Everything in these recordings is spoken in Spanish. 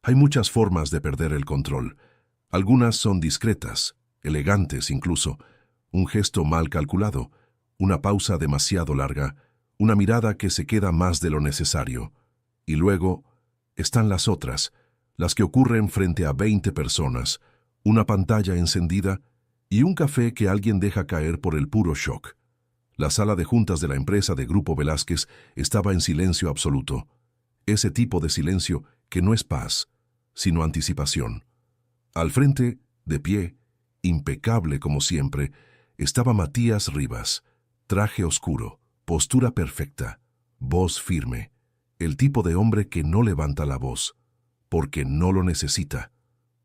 Hay muchas formas de perder el control. Algunas son discretas, elegantes incluso, un gesto mal calculado, una pausa demasiado larga, una mirada que se queda más de lo necesario. Y luego están las otras, las que ocurren frente a 20 personas, una pantalla encendida y un café que alguien deja caer por el puro shock. La sala de juntas de la empresa de Grupo Velázquez estaba en silencio absoluto. Ese tipo de silencio que no es paz, sino anticipación. Al frente, de pie, impecable como siempre, estaba Matías Rivas, traje oscuro, postura perfecta, voz firme, el tipo de hombre que no levanta la voz, porque no lo necesita.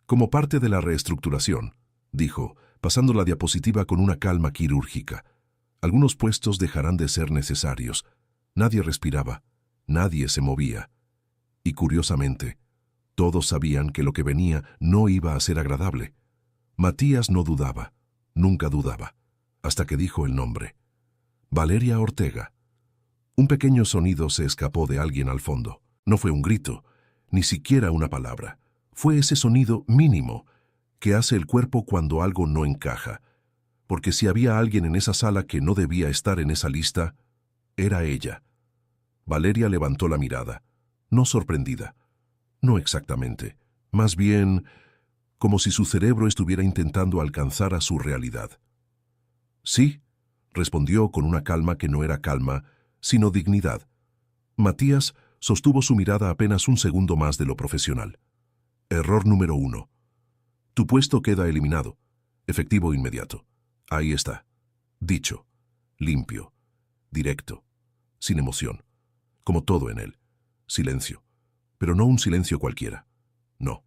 Como parte de la reestructuración, dijo, pasando la diapositiva con una calma quirúrgica. Algunos puestos dejarán de ser necesarios. Nadie respiraba, nadie se movía. Y curiosamente, todos sabían que lo que venía no iba a ser agradable. Matías no dudaba, nunca dudaba, hasta que dijo el nombre. Valeria Ortega. Un pequeño sonido se escapó de alguien al fondo. No fue un grito, ni siquiera una palabra. Fue ese sonido mínimo que hace el cuerpo cuando algo no encaja. Porque si había alguien en esa sala que no debía estar en esa lista, era ella. Valeria levantó la mirada, no sorprendida. No exactamente, más bien como si su cerebro estuviera intentando alcanzar a su realidad. Sí, respondió con una calma que no era calma, sino dignidad. Matías sostuvo su mirada apenas un segundo más de lo profesional. Error número 1. Tu puesto queda eliminado. Efectivo inmediato. Ahí está. Dicho. Limpio. Directo. Sin emoción. Como todo en él. Silencio. Pero no un silencio cualquiera. No.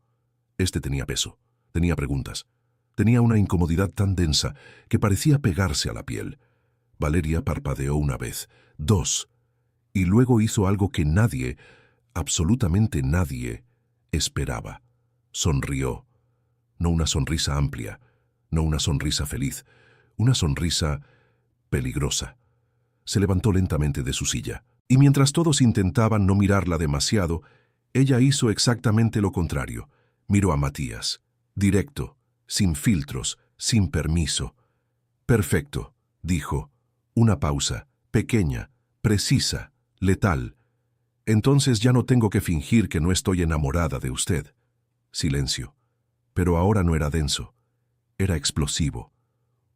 Este tenía peso. Tenía preguntas. Tenía una incomodidad tan densa que parecía pegarse a la piel. Valeria parpadeó una vez, 2, y luego hizo algo que nadie, absolutamente nadie, esperaba. Sonrió. No una sonrisa amplia, no una sonrisa feliz, una sonrisa peligrosa. Se levantó lentamente de su silla, y mientras todos intentaban no mirarla demasiado, ella hizo exactamente lo contrario. Miró a Matías, directo, sin filtros, sin permiso. Perfecto, dijo. Una pausa, pequeña, precisa, letal. Entonces ya no tengo que fingir que no estoy enamorada de usted. Silencio. Pero ahora no era denso. Era explosivo.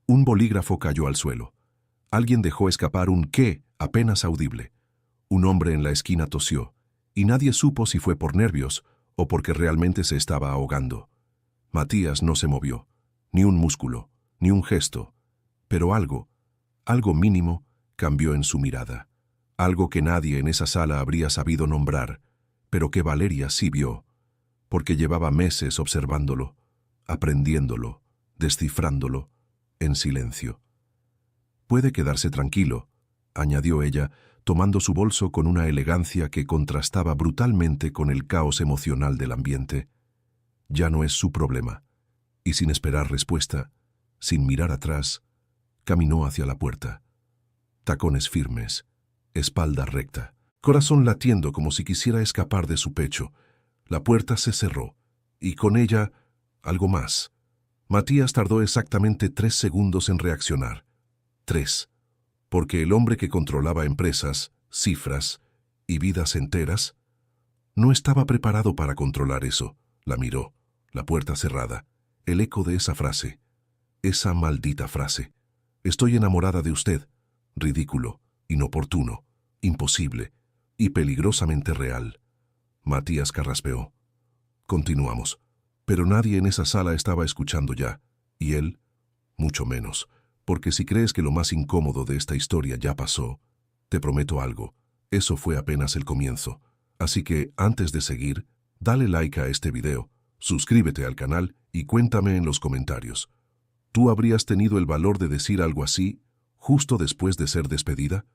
Un bolígrafo cayó al suelo. Alguien dejó escapar un qué apenas audible. Un hombre en la esquina tosió, y nadie supo si fue por nervios o porque realmente se estaba ahogando. Matías no se movió, ni un músculo, ni un gesto, pero algo mínimo, cambió en su mirada. Algo que nadie en esa sala habría sabido nombrar, pero que Valeria sí vio, porque llevaba meses observándolo, aprendiéndolo, descifrándolo, en silencio. Puede quedarse tranquilo, añadió ella, tomando su bolso con una elegancia que contrastaba brutalmente con el caos emocional del ambiente. Ya no es su problema. Y sin esperar respuesta, sin mirar atrás, caminó hacia la puerta. Tacones firmes, espalda recta, corazón latiendo como si quisiera escapar de su pecho. La puerta se cerró, y con ella, algo más. Matías tardó exactamente 3 segundos en reaccionar. 3. Porque el hombre que controlaba empresas, cifras y vidas enteras, no estaba preparado para controlar eso. La miró, la puerta cerrada, el eco de esa frase, esa maldita frase. Estoy enamorada de usted. Ridículo, inoportuno, imposible y peligrosamente real. Matías carraspeó. Continuamos. Pero nadie en esa sala estaba escuchando ya, y él, mucho menos, porque si crees que lo más incómodo de esta historia ya pasó, te prometo algo, eso fue apenas el comienzo. Así que, antes de seguir, dale like a este video, suscríbete al canal y cuéntame en los comentarios. ¿Tú habrías tenido el valor de decir algo así justo después de ser despedida?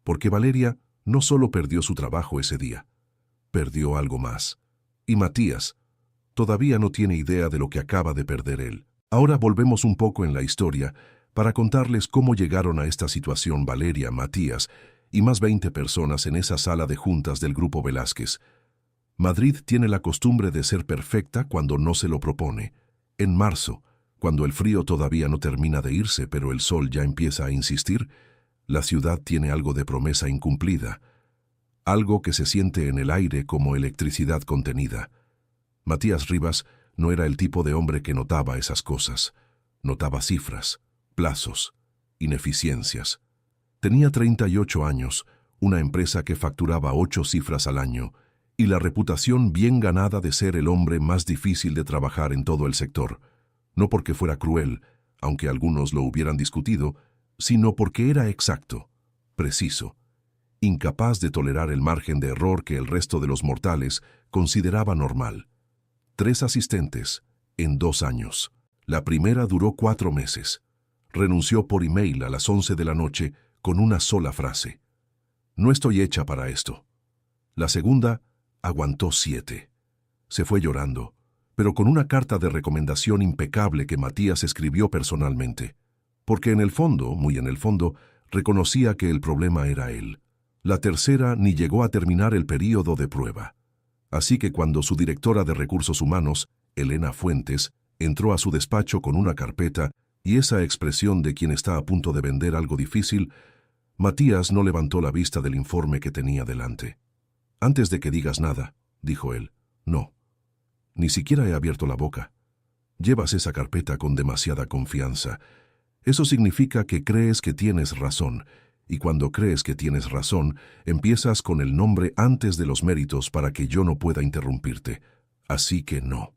Porque Valeria no solo perdió su trabajo ese día, perdió algo más. Y Matías todavía no tiene idea de lo que acaba de perder él. Ahora volvemos un poco en la historia para contarles cómo llegaron a esta situación Valeria, Matías y más 20 personas en esa sala de juntas del Grupo Velázquez. Madrid tiene la costumbre de ser perfecta cuando no se lo propone. En marzo, cuando el frío todavía no termina de irse pero el sol ya empieza a insistir, la ciudad tiene algo de promesa incumplida, algo que se siente en el aire como electricidad contenida. Matías Rivas no era el tipo de hombre que notaba esas cosas. Notaba cifras, plazos, ineficiencias. Tenía 38 años, una empresa que facturaba 8 cifras al año y la reputación bien ganada de ser el hombre más difícil de trabajar en todo el sector. No porque fuera cruel, aunque algunos lo hubieran discutido, sino porque era exacto, preciso, incapaz de tolerar el margen de error que el resto de los mortales consideraba normal. 3 asistentes, en 2 años. La primera duró 4 meses. Renunció por email a las 11 de la noche con una sola frase: «No estoy hecha para esto». La segunda aguantó 7. Se fue llorando, pero con una carta de recomendación impecable que Matías escribió personalmente, porque en el fondo, muy en el fondo, reconocía que el problema era él. La tercera ni llegó a terminar el período de prueba. Así que cuando su directora de Recursos Humanos, Elena Fuentes, entró a su despacho con una carpeta y esa expresión de quien está a punto de vender algo difícil, Matías no levantó la vista del informe que tenía delante. «Antes de que digas nada», dijo él, «no. Ni siquiera he abierto la boca. Llevas esa carpeta con demasiada confianza. Eso significa que crees que tienes razón, y cuando crees que tienes razón, empiezas con el nombre antes de los méritos para que yo no pueda interrumpirte. Así que no».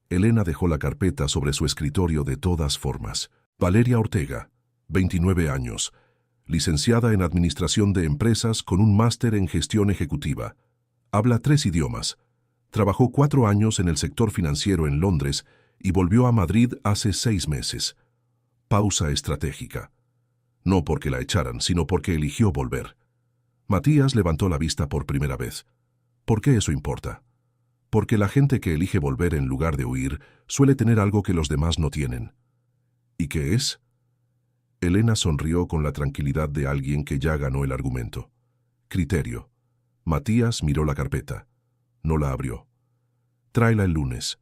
Elena dejó la carpeta sobre su escritorio de todas formas. Valeria Ortega, 29 años, licenciada en Administración de Empresas con un máster en Gestión Ejecutiva. Habla 3 idiomas. Trabajó 4 años en el sector financiero en Londres y volvió a Madrid hace 6 meses. Pausa estratégica. No porque la echaran, sino porque eligió volver. Matías levantó la vista por primera vez. ¿Por qué eso importa? Porque la gente que elige volver en lugar de huir suele tener algo que los demás no tienen. ¿Y qué es? Elena sonrió con la tranquilidad de alguien que ya ganó el argumento. Criterio. Matías miró la carpeta. No la abrió. «Tráela el lunes».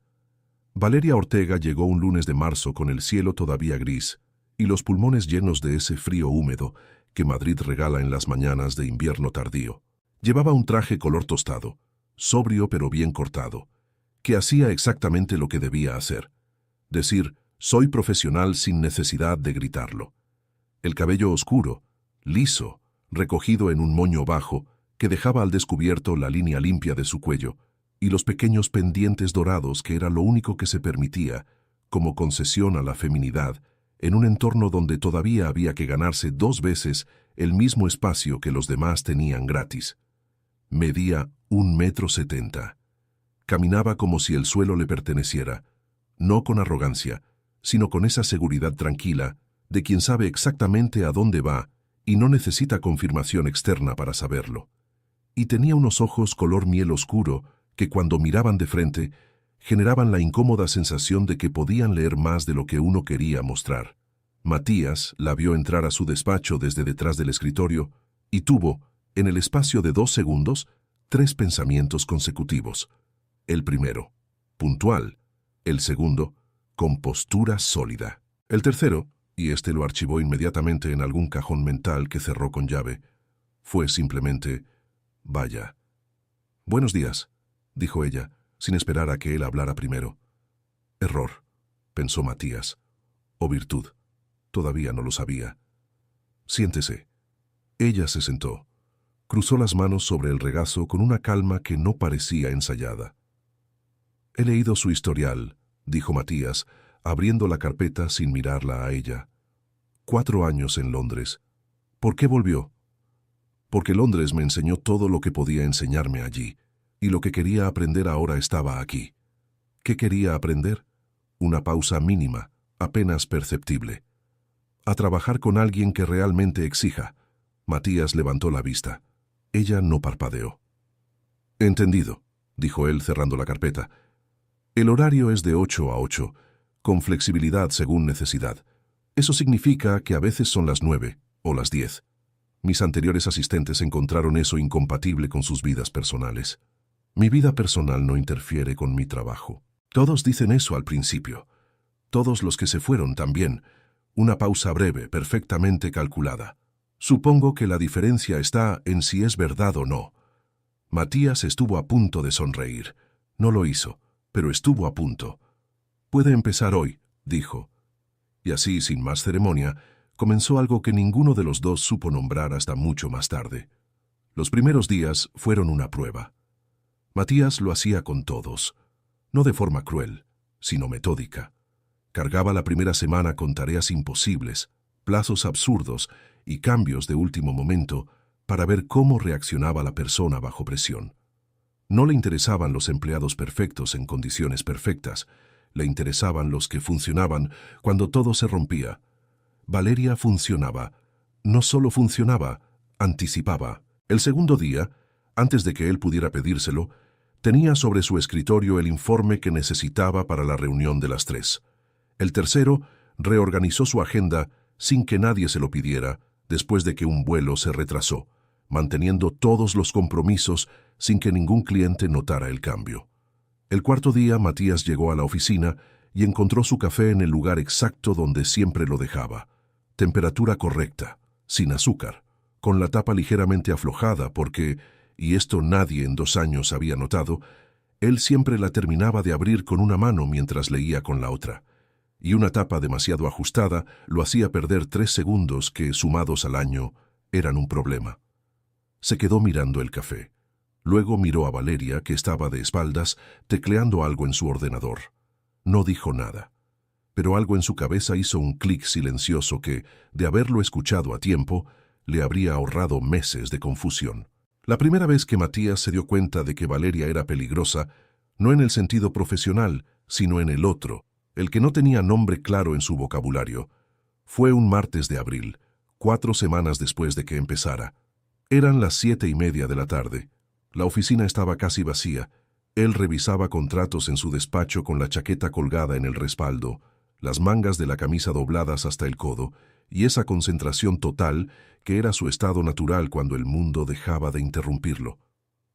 Valeria Ortega llegó un lunes de marzo con el cielo todavía gris y los pulmones llenos de ese frío húmedo que Madrid regala en las mañanas de invierno tardío. Llevaba un traje color tostado, sobrio pero bien cortado, que hacía exactamente lo que debía hacer. Decir, soy profesional sin necesidad de gritarlo. El cabello oscuro, liso, recogido en un moño bajo, que dejaba al descubierto la línea limpia de su cuello, y los pequeños pendientes dorados que era lo único que se permitía, como concesión a la feminidad, en un entorno donde todavía había que ganarse 2 veces el mismo espacio que los demás tenían gratis. Medía 1,70 m. Caminaba como si el suelo le perteneciera, no con arrogancia, sino con esa seguridad tranquila de quien sabe exactamente a dónde va y no necesita confirmación externa para saberlo. Y tenía unos ojos color miel oscuro que cuando miraban de frente generaban la incómoda sensación de que podían leer más de lo que uno quería mostrar. Matías la vio entrar a su despacho desde detrás del escritorio y tuvo, en el espacio de 2 segundos, 3 pensamientos consecutivos. El primero, puntual. El segundo, con postura sólida. El tercero, y este lo archivó inmediatamente en algún cajón mental que cerró con llave, fue simplemente, vaya. «Buenos días», dijo ella, sin esperar a que él hablara primero. Error, pensó Matías. O virtud. Todavía no lo sabía. «Siéntese». Ella se sentó. Cruzó las manos sobre el regazo con una calma que no parecía ensayada. «He leído su historial», dijo Matías, abriendo la carpeta sin mirarla a ella. 4 años en Londres. ¿Por qué volvió? Porque Londres me enseñó todo lo que podía enseñarme allí, y lo que quería aprender ahora estaba aquí. ¿Qué quería aprender? Una pausa mínima, apenas perceptible. A trabajar con alguien que realmente exija. Matías levantó la vista. Ella no parpadeó. «Entendido», dijo él cerrando la carpeta. «El horario es de 8 a 8, con flexibilidad según necesidad. Eso significa que a veces son las 9 o las 10. Mis anteriores asistentes encontraron eso incompatible con sus vidas personales». Mi vida personal no interfiere con mi trabajo. Todos dicen eso al principio. Todos los que se fueron también. Una pausa breve, perfectamente calculada. Supongo que la diferencia está en si es verdad o no. Matías estuvo a punto de sonreír. No lo hizo, pero estuvo a punto. «Puede empezar hoy», dijo. Y así, sin más ceremonia, comenzó algo que ninguno de los dos supo nombrar hasta mucho más tarde. Los primeros días fueron una prueba. Matías lo hacía con todos, no de forma cruel, sino metódica. Cargaba la primera semana con tareas imposibles, plazos absurdos y cambios de último momento para ver cómo reaccionaba la persona bajo presión. No le interesaban los empleados perfectos en condiciones perfectas, le interesaban los que funcionaban cuando todo se rompía. Valeria funcionaba. No solo funcionaba, anticipaba. El segundo día, antes de que él pudiera pedírselo, tenía sobre su escritorio el informe que necesitaba para la reunión de las 3. El tercero reorganizó su agenda sin que nadie se lo pidiera, después de que un vuelo se retrasó, manteniendo todos los compromisos sin que ningún cliente notara el cambio. El cuarto día, Matías llegó a la oficina y encontró su café en el lugar exacto donde siempre lo dejaba. Temperatura correcta, sin azúcar, con la tapa ligeramente aflojada porque, y esto nadie en 2 años había notado, él siempre la terminaba de abrir con una mano mientras leía con la otra. Y una tapa demasiado ajustada lo hacía perder 3 segundos que, sumados al año, eran un problema. Se quedó mirando el café. Luego miró a Valeria, que estaba de espaldas, tecleando algo en su ordenador. No dijo nada, pero algo en su cabeza hizo un clic silencioso que, de haberlo escuchado a tiempo, le habría ahorrado meses de confusión. La primera vez que Matías se dio cuenta de que Valeria era peligrosa, no en el sentido profesional, sino en el otro, el que no tenía nombre claro en su vocabulario, fue un martes de abril, 4 semanas después de que empezara. Eran las 7:30 de la tarde. La oficina estaba casi vacía. Él revisaba contratos en su despacho con la chaqueta colgada en el respaldo, las mangas de la camisa dobladas hasta el codo, y esa concentración total que era su estado natural cuando el mundo dejaba de interrumpirlo.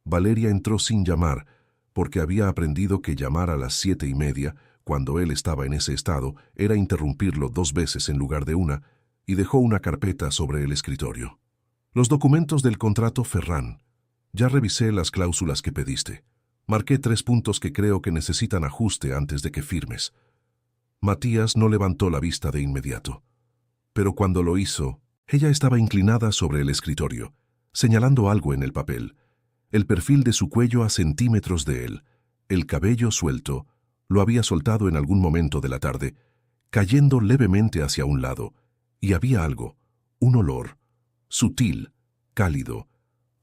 Valeria entró sin llamar, porque había aprendido que llamar a las 7:30, cuando él estaba en ese estado, era interrumpirlo 2 veces en lugar de una, y dejó una carpeta sobre el escritorio. Los documentos del contrato Ferran. Ya revisé las cláusulas que pediste. Marqué 3 puntos que creo que necesitan ajuste antes de que firmes. Matías no levantó la vista de inmediato. Pero cuando lo hizo, ella estaba inclinada sobre el escritorio, señalando algo en el papel. El perfil de su cuello a centímetros de él, el cabello suelto, lo había soltado en algún momento de la tarde, cayendo levemente hacia un lado, y había algo, un olor, sutil, cálido,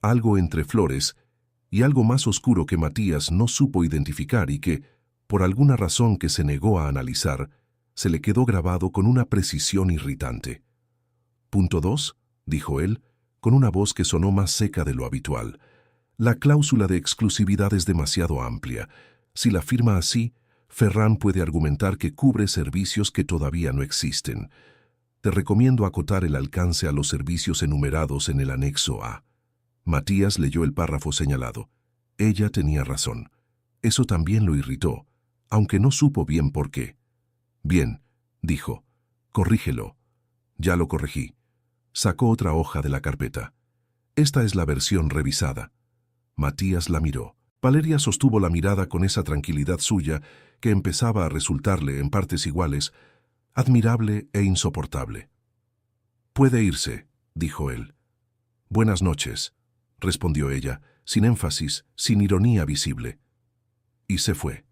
algo entre flores y algo más oscuro que Matías no supo identificar y que, por alguna razón que se negó a analizar, se le quedó grabado con una precisión irritante. «Punto 2», dijo él, con una voz que sonó más seca de lo habitual. «La cláusula de exclusividad es demasiado amplia. Si la firma así, Ferran puede argumentar que cubre servicios que todavía no existen. Te recomiendo acotar el alcance a los servicios enumerados en el anexo A». Matías leyó el párrafo señalado. Ella tenía razón. Eso también lo irritó, aunque no supo bien por qué. «Bien», dijo, «corrígelo». «Ya lo corregí». Sacó otra hoja de la carpeta. «Esta es la versión revisada». Matías la miró. Valeria sostuvo la mirada con esa tranquilidad suya que empezaba a resultarle en partes iguales, admirable e insoportable. «Puede irse», dijo él. «Buenas noches», respondió ella, sin énfasis, sin ironía visible. Y se fue.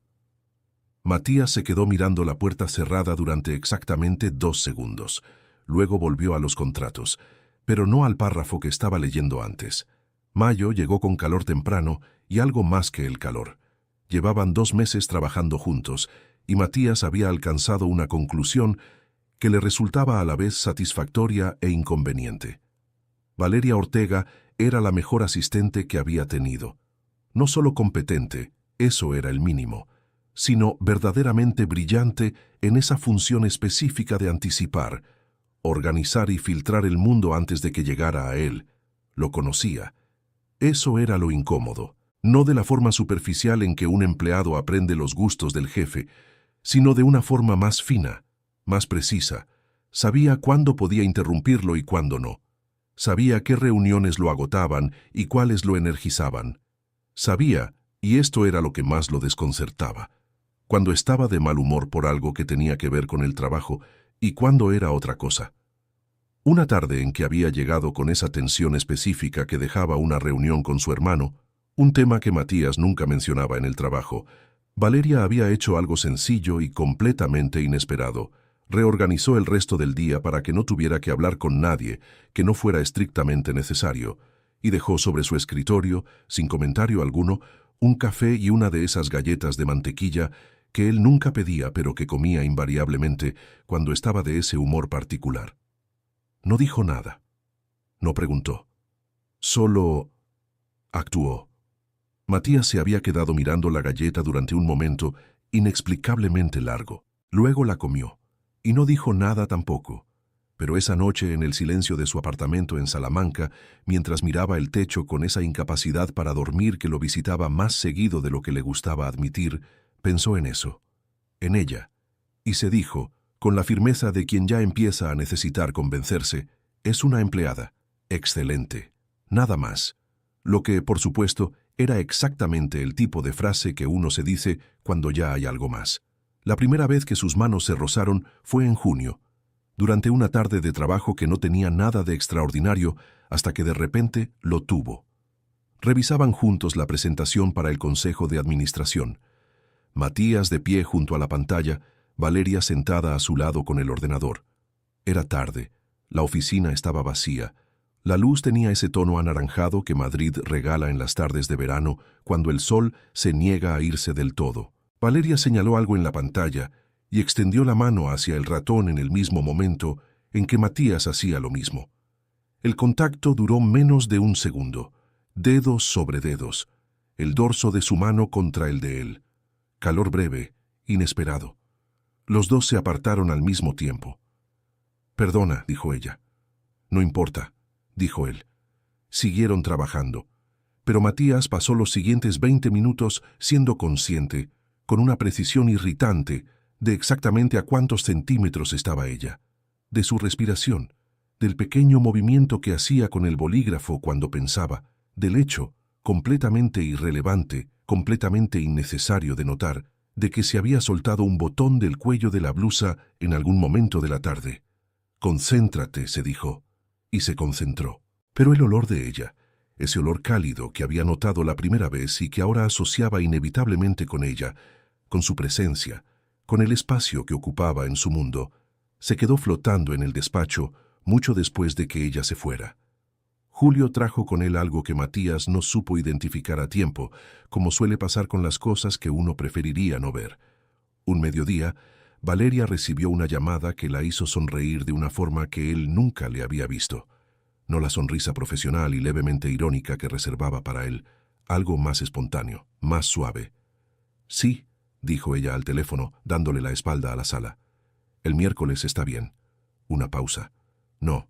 Matías se quedó mirando la puerta cerrada durante exactamente 2 segundos. Luego volvió a los contratos, pero no al párrafo que estaba leyendo antes. Mayo llegó con calor temprano y algo más que el calor. Llevaban 2 meses trabajando juntos, y Matías había alcanzado una conclusión que le resultaba a la vez satisfactoria e inconveniente. Valeria Ortega era la mejor asistente que había tenido. No solo competente, eso era el mínimo, sino verdaderamente brillante en esa función específica de anticipar, organizar y filtrar el mundo antes de que llegara a él. Lo conocía. Eso era lo incómodo. No de la forma superficial en que un empleado aprende los gustos del jefe, sino de una forma más fina, más precisa. Sabía cuándo podía interrumpirlo y cuándo no. Sabía qué reuniones lo agotaban y cuáles lo energizaban. Sabía, y esto era lo que más lo desconcertaba, cuando estaba de mal humor por algo que tenía que ver con el trabajo y cuándo era otra cosa. Una tarde en que había llegado con esa tensión específica que dejaba una reunión con su hermano, un tema que Matías nunca mencionaba en el trabajo, Valeria había hecho algo sencillo y completamente inesperado. Reorganizó el resto del día para que no tuviera que hablar con nadie que no fuera estrictamente necesario, y dejó sobre su escritorio, sin comentario alguno, un café y una de esas galletas de mantequilla que él nunca pedía pero que comía invariablemente cuando estaba de ese humor particular. No dijo nada. No preguntó. Solo actuó. Matías se había quedado mirando la galleta durante un momento inexplicablemente largo. Luego la comió, y no dijo nada tampoco. Pero esa noche, en el silencio de su apartamento en Salamanca, mientras miraba el techo con esa incapacidad para dormir que lo visitaba más seguido de lo que le gustaba admitir, pensó en eso, en ella, y se dijo, con la firmeza de quien ya empieza a necesitar convencerse, es una empleada, excelente, nada más. Lo que, por supuesto, era exactamente el tipo de frase que uno se dice cuando ya hay algo más. La primera vez que sus manos se rozaron fue en junio, durante una tarde de trabajo que no tenía nada de extraordinario, hasta que de repente lo tuvo. Revisaban juntos la presentación para el Consejo de Administración. Matías de pie junto a la pantalla, Valeria sentada a su lado con el ordenador. Era tarde, la oficina estaba vacía. La luz tenía ese tono anaranjado que Madrid regala en las tardes de verano cuando el sol se niega a irse del todo. Valeria señaló algo en la pantalla y extendió la mano hacia el ratón en el mismo momento en que Matías hacía lo mismo. El contacto duró menos de un segundo, dedos sobre dedos, el dorso de su mano contra el de él. Calor breve, inesperado. Los dos se apartaron al mismo tiempo. «Perdona», dijo ella. «No importa», dijo él. Siguieron trabajando. Pero Matías pasó los siguientes 20 minutos siendo consciente, con una precisión irritante, de exactamente a cuántos centímetros estaba ella, de su respiración, del pequeño movimiento que hacía con el bolígrafo cuando pensaba, del hecho, completamente irrelevante, completamente innecesario de notar, de que se había soltado un botón del cuello de la blusa en algún momento de la tarde. «Concéntrate», se dijo, y se concentró. Pero el olor de ella, ese olor cálido que había notado la primera vez y que ahora asociaba inevitablemente con ella, con su presencia, con el espacio que ocupaba en su mundo, se quedó flotando en el despacho mucho después de que ella se fuera. Julio trajo con él algo que Matías no supo identificar a tiempo, como suele pasar con las cosas que uno preferiría no ver. Un mediodía, Valeria recibió una llamada que la hizo sonreír de una forma que él nunca le había visto. No la sonrisa profesional y levemente irónica que reservaba para él, algo más espontáneo, más suave. «Sí», dijo ella al teléfono, dándole la espalda a la sala. «El miércoles está bien». Una pausa. «No,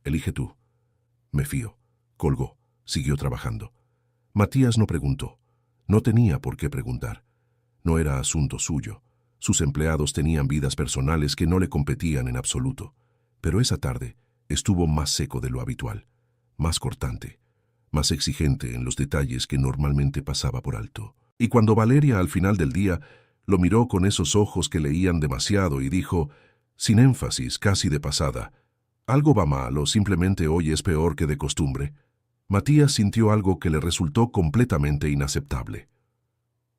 elige tú». «Me fío». Colgó. Siguió trabajando. Matías no preguntó. No tenía por qué preguntar. No era asunto suyo. Sus empleados tenían vidas personales que no le competían en absoluto. Pero esa tarde estuvo más seco de lo habitual, más cortante, más exigente en los detalles que normalmente pasaba por alto. Y cuando Valeria al final del día lo miró con esos ojos que leían demasiado y dijo, sin énfasis, casi de pasada, «¿Algo va mal o simplemente hoy es peor que de costumbre?», Matías sintió algo que le resultó completamente inaceptable.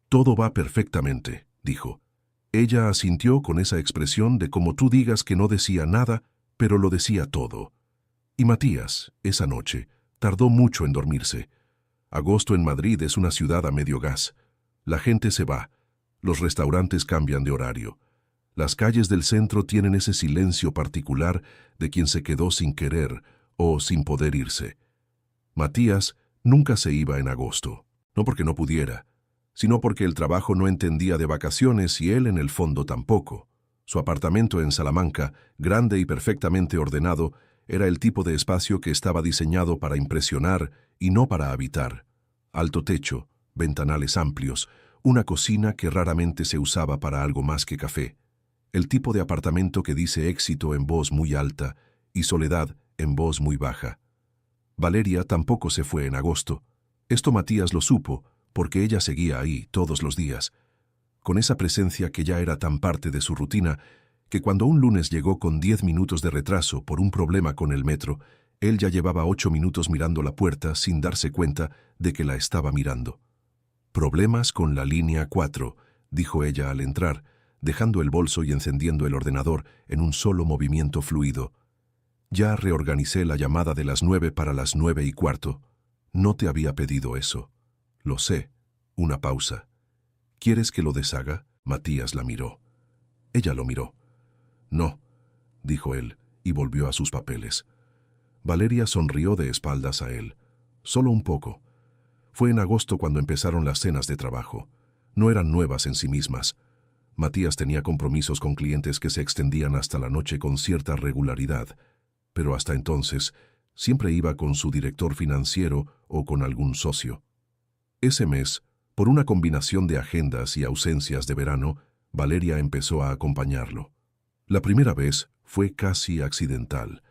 «Todo va perfectamente», dijo. Ella asintió con esa expresión de como tú digas que no decía nada, pero lo decía todo. Y Matías, esa noche, tardó mucho en dormirse. Agosto en Madrid es una ciudad a medio gas. La gente se va. Los restaurantes cambian de horario. Las calles del centro tienen ese silencio particular de quien se quedó sin querer o sin poder irse. Matías nunca se iba en agosto, no porque no pudiera, sino porque el trabajo no entendía de vacaciones y él en el fondo tampoco. Su apartamento en Salamanca, grande y perfectamente ordenado, era el tipo de espacio que estaba diseñado para impresionar y no para habitar. Alto techo, ventanales amplios, una cocina que raramente se usaba para algo más que café. El tipo de apartamento que dice éxito en voz muy alta y soledad en voz muy baja. Valeria tampoco se fue en agosto. Esto Matías lo supo, porque ella seguía ahí todos los días, con esa presencia que ya era tan parte de su rutina, que cuando un lunes llegó con 10 minutos de retraso por un problema con el metro, él ya llevaba 8 minutos mirando la puerta sin darse cuenta de que la estaba mirando. «Problemas con la línea 4», dijo ella al entrar, dejando el bolso y encendiendo el ordenador en un solo movimiento fluido. «Ya reorganicé la llamada de las 9 para las 9:15. No te había pedido eso». «Lo sé». Una pausa. «¿Quieres que lo deshaga?» Matías la miró. Ella lo miró. «No», dijo él, y volvió a sus papeles. Valeria sonrió de espaldas a él. Solo un poco. Fue en agosto cuando empezaron las cenas de trabajo. No eran nuevas en sí mismas. Matías tenía compromisos con clientes que se extendían hasta la noche con cierta regularidad, pero hasta entonces siempre iba con su director financiero o con algún socio. Ese mes, por una combinación de agendas y ausencias de verano, Valeria empezó a acompañarlo. La primera vez fue casi accidental.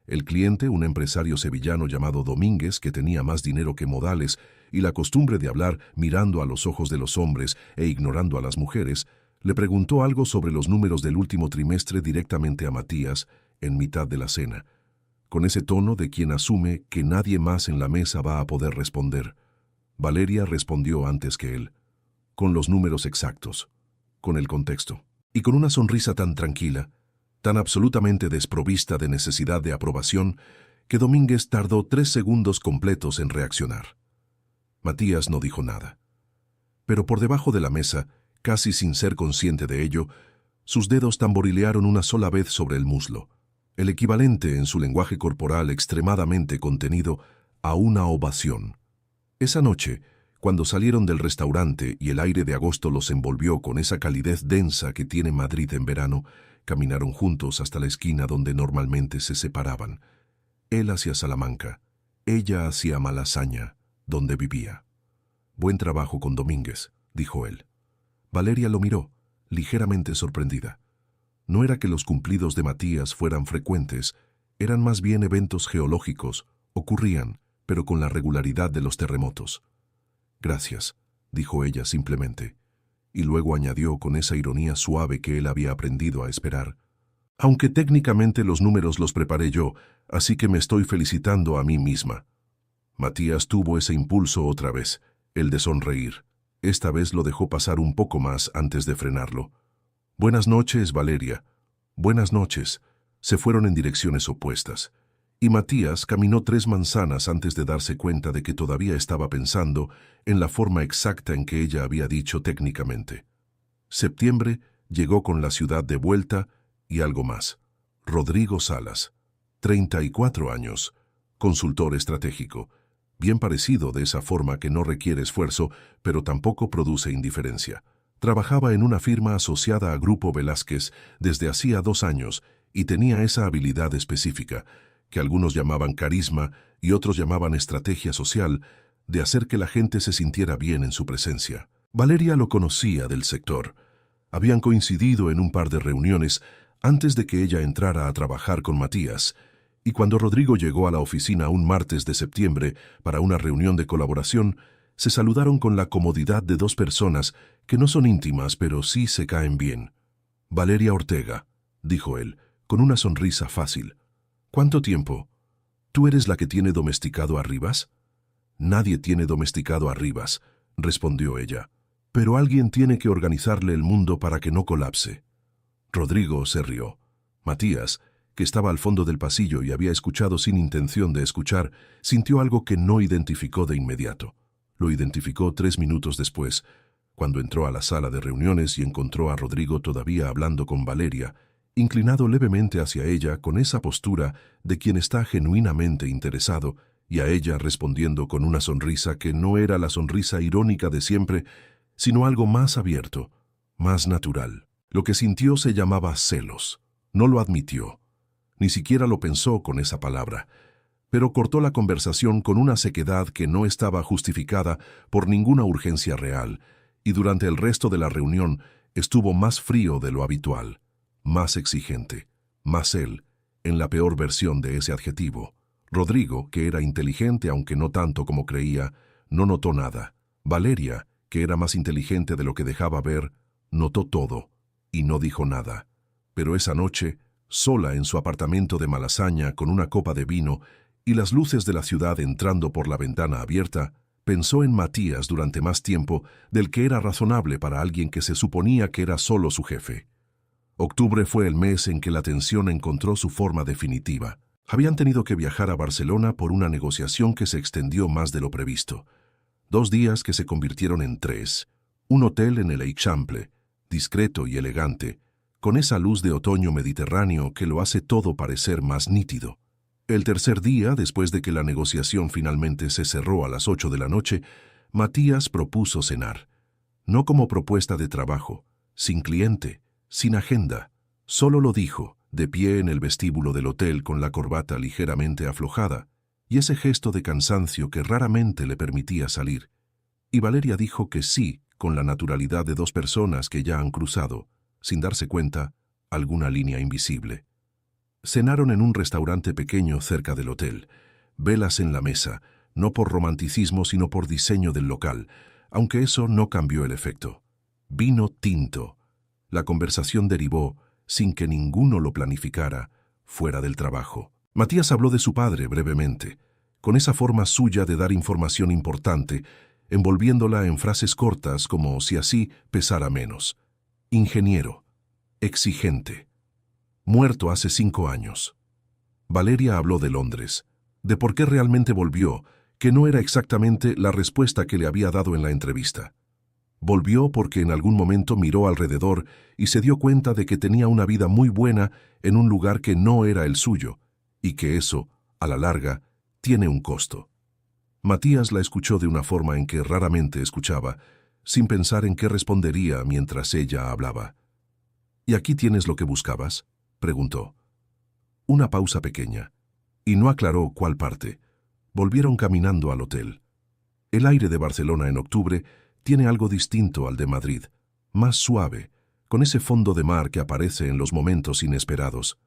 El cliente, un empresario sevillano llamado Domínguez, que tenía más dinero que modales y la costumbre de hablar mirando a los ojos de los hombres e ignorando a las mujeres, le preguntó algo sobre los números del último trimestre directamente a Matías en mitad de la cena, con ese tono de quien asume que nadie más en la mesa va a poder responder. Valeria respondió antes que él, con los números exactos, con el contexto, y con una sonrisa tan tranquila, tan absolutamente desprovista de necesidad de aprobación, que Domínguez tardó 3 segundos completos en reaccionar. Matías no dijo nada. Pero por debajo de la mesa, casi sin ser consciente de ello, sus dedos tamborilearon una sola vez sobre el muslo, el equivalente en su lenguaje corporal extremadamente contenido a una ovación. Esa noche, cuando salieron del restaurante y el aire de agosto los envolvió con esa calidez densa que tiene Madrid en verano, caminaron juntos hasta la esquina donde normalmente se separaban. Él hacia Salamanca, ella hacia Malasaña, donde vivía. «Buen trabajo con Domínguez», dijo él. Valeria lo miró, ligeramente sorprendida. No era que los cumplidos de Matías fueran frecuentes, eran más bien eventos geológicos, ocurrían, pero con la regularidad de los terremotos. «Gracias», dijo ella simplemente, y luego añadió con esa ironía suave que él había aprendido a esperar: «Aunque técnicamente los números los preparé yo, así que me estoy felicitando a mí misma». Matías tuvo ese impulso otra vez, el de sonreír. Esta vez lo dejó pasar un poco más antes de frenarlo. «Buenas noches, Valeria». «Buenas noches». Se fueron en direcciones opuestas, y Matías caminó 3 manzanas antes de darse cuenta de que todavía estaba pensando en la forma exacta en que ella había dicho técnicamente. Septiembre llegó con la ciudad de vuelta y algo más. Rodrigo Salas, 34 años, consultor estratégico, bien parecido de esa forma que no requiere esfuerzo, pero tampoco produce indiferencia. Trabajaba en una firma asociada a Grupo Velázquez desde hacía 2 años y tenía esa habilidad específica, que algunos llamaban carisma y otros llamaban estrategia social, de hacer que la gente se sintiera bien en su presencia. Valeria lo conocía del sector. Habían coincidido en un par de reuniones antes de que ella entrara a trabajar con Matías, y cuando Rodrigo llegó a la oficina un martes de septiembre para una reunión de colaboración, se saludaron con la comodidad de 2 personas que no son íntimas, pero sí se caen bien. «Valeria Ortega», dijo él, con una sonrisa fácil. «¿Cuánto tiempo? ¿Tú eres la que tiene domesticado a Rivas?» «Nadie tiene domesticado a Rivas», respondió ella. «Pero alguien tiene que organizarle el mundo para que no colapse». Rodrigo se rió. Matías, que estaba al fondo del pasillo y había escuchado sin intención de escuchar, sintió algo que no identificó de inmediato. Lo identificó 3 minutos después, cuando entró a la sala de reuniones y encontró a Rodrigo todavía hablando con Valeria, inclinado levemente hacia ella con esa postura de quien está genuinamente interesado, y a ella respondiendo con una sonrisa que no era la sonrisa irónica de siempre, sino algo más abierto, más natural. Lo que sintió se llamaba celos. No lo admitió. Ni siquiera lo pensó con esa palabra. pero cortó la conversación con una sequedad que no estaba justificada por ninguna urgencia real, y durante el resto de la reunión estuvo más frío de lo habitual, más exigente, más él, en la peor versión de ese adjetivo. Rodrigo, que era inteligente aunque no tanto como creía, no notó nada. Valeria, que era más inteligente de lo que dejaba ver, notó todo, y no dijo nada. Pero esa noche, sola en su apartamento de Malasaña con una copa de vino y las luces de la ciudad entrando por la ventana abierta, pensó en Matías durante más tiempo del que era razonable para alguien que se suponía que era solo su jefe. Octubre fue el mes en que la tensión encontró su forma definitiva. Habían tenido que viajar a Barcelona por una negociación que se extendió más de lo previsto. 2 días que se convirtieron en 3. Un hotel en el Eixample, discreto y elegante, con esa luz de otoño mediterráneo que lo hace todo parecer más nítido. El tercer día, después de que la negociación finalmente se cerró a las 8 de la noche, Matías propuso cenar. No como propuesta de trabajo, sin cliente, sin agenda. Solo lo dijo, de pie en el vestíbulo del hotel con la corbata ligeramente aflojada, y ese gesto de cansancio que raramente le permitía salir. Y Valeria dijo que sí, con la naturalidad de 2 personas que ya han cruzado, sin darse cuenta, alguna línea invisible. Cenaron en un restaurante pequeño cerca del hotel. Velas en la mesa, no por romanticismo sino por diseño del local, aunque eso no cambió el efecto. Vino tinto. La conversación derivó, sin que ninguno lo planificara, fuera del trabajo. Matías habló de su padre brevemente, con esa forma suya de dar información importante, envolviéndola en frases cortas como si así pesara menos. Ingeniero, exigente, muerto hace 5 años. Valeria habló de Londres, de por qué realmente volvió, que no era exactamente la respuesta que le había dado en la entrevista. Volvió porque en algún momento miró alrededor y se dio cuenta de que tenía una vida muy buena en un lugar que no era el suyo, y que eso, a la larga, tiene un costo. Matías la escuchó de una forma en que raramente escuchaba, sin pensar en qué respondería mientras ella hablaba. «¿Y aquí tienes lo que buscabas?», preguntó. Una pausa pequeña, y no aclaró cuál parte. Volvieron caminando al hotel. El aire de Barcelona en octubre tiene algo distinto al de Madrid, más suave, con ese fondo de mar que aparece en los momentos inesperados.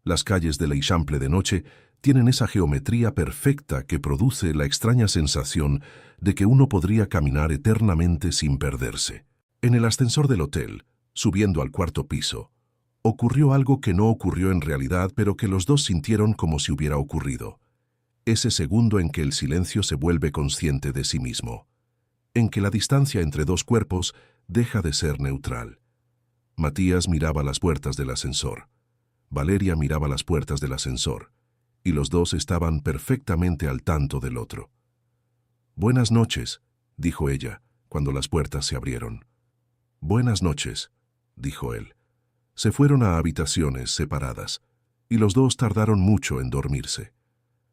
Las calles del Eixample de noche tienen esa geometría perfecta que produce la extraña sensación de que uno podría caminar eternamente sin perderse. En el ascensor del hotel, subiendo al 4º piso, ocurrió algo que no ocurrió en realidad, pero que los dos sintieron como si hubiera ocurrido. Ese segundo en que el silencio se vuelve consciente de sí mismo, en que la distancia entre 2 cuerpos deja de ser neutral. Matías miraba las puertas del ascensor. Valeria miraba las puertas del ascensor, y los dos estaban perfectamente al tanto del otro. «Buenas noches», dijo ella, cuando las puertas se abrieron. «Buenas noches», dijo él. Se fueron a habitaciones separadas, y los dos tardaron mucho en dormirse.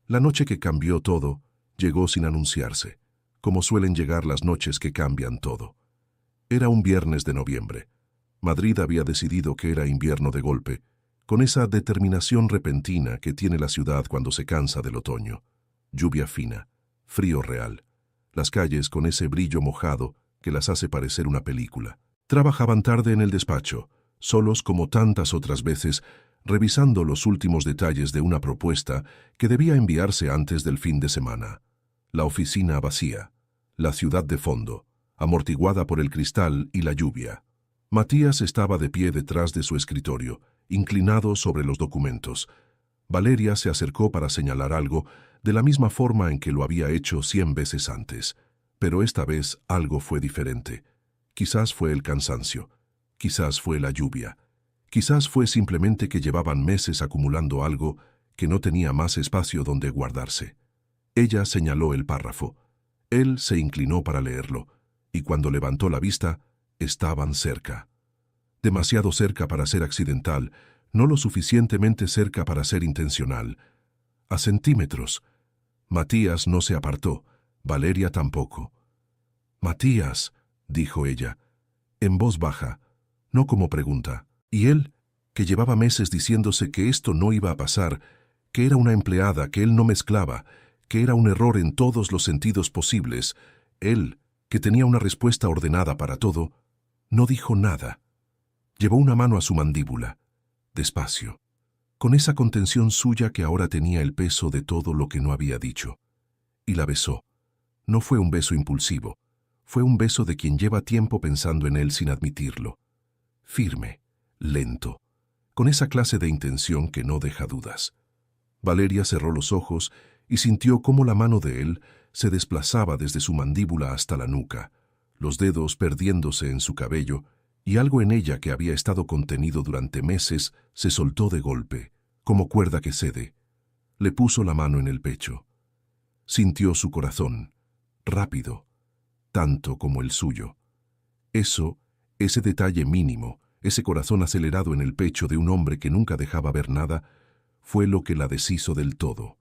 La noche que cambió todo llegó sin anunciarse, como suelen llegar las noches que cambian todo. Era un viernes de noviembre. Madrid había decidido que era invierno de golpe, con esa determinación repentina que tiene la ciudad cuando se cansa del otoño. Lluvia fina, frío real, las calles con ese brillo mojado que las hace parecer una película. Trabajaban tarde en el despacho, solos como tantas otras veces, revisando los últimos detalles de una propuesta que debía enviarse antes del fin de semana. La oficina vacía, la ciudad de fondo, amortiguada por el cristal y la lluvia. Matías estaba de pie detrás de su escritorio, inclinado sobre los documentos. Valeria se acercó para señalar algo, de la misma forma en que lo había hecho 100 veces antes. Pero esta vez algo fue diferente. Quizás fue el cansancio, quizás fue la lluvia, quizás fue simplemente que llevaban meses acumulando algo que no tenía más espacio donde guardarse. Ella señaló el párrafo. Él se inclinó para leerlo, y cuando levantó la vista, estaban cerca. Demasiado cerca para ser accidental, no lo suficientemente cerca para ser intencional. A centímetros. Matías no se apartó, Valeria tampoco. «Matías», dijo ella, en voz baja, no como pregunta. Y él, que llevaba meses diciéndose que esto no iba a pasar, que era una empleada, que él no mezclaba, que era un error en todos los sentidos posibles. Él, que tenía una respuesta ordenada para todo, no dijo nada. Llevó una mano a su mandíbula, despacio, con esa contención suya que ahora tenía el peso de todo lo que no había dicho, y la besó. No fue un beso impulsivo, fue un beso de quien lleva tiempo pensando en él sin admitirlo. Firme, lento, con esa clase de intención que no deja dudas. Valeria cerró los ojos y sintió cómo la mano de él se desplazaba desde su mandíbula hasta la nuca, los dedos perdiéndose en su cabello, y algo en ella que había estado contenido durante meses se soltó de golpe, como cuerda que cede. Le puso la mano en el pecho. Sintió su corazón, rápido, tanto como el suyo. Ese detalle mínimo, ese corazón acelerado en el pecho de un hombre que nunca dejaba ver nada, fue lo que la deshizo del todo.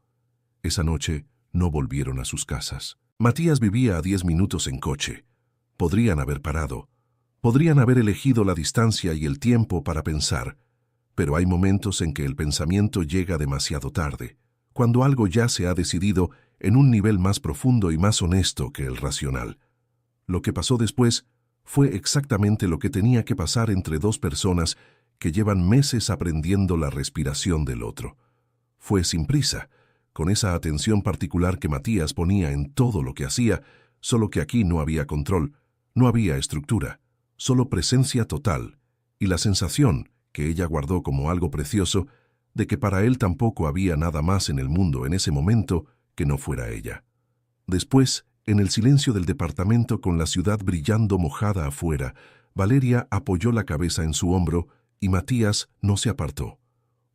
Esa noche no volvieron a sus casas. Matías vivía a 10 minutos en coche. Podrían haber parado. Podrían haber elegido la distancia y el tiempo para pensar, pero hay momentos en que el pensamiento llega demasiado tarde, cuando algo ya se ha decidido en un nivel más profundo y más honesto que el racional. Lo que pasó después fue exactamente lo que tenía que pasar entre dos personas que llevan meses aprendiendo la respiración del otro. Fue sin prisa, con esa atención particular que Matías ponía en todo lo que hacía, solo que aquí no había control, no había estructura, solo presencia total, y la sensación, que ella guardó como algo precioso, de que para él tampoco había nada más en el mundo en ese momento que no fuera ella. Después, en el silencio del departamento con la ciudad brillando mojada afuera, Valeria apoyó la cabeza en su hombro y Matías no se apartó.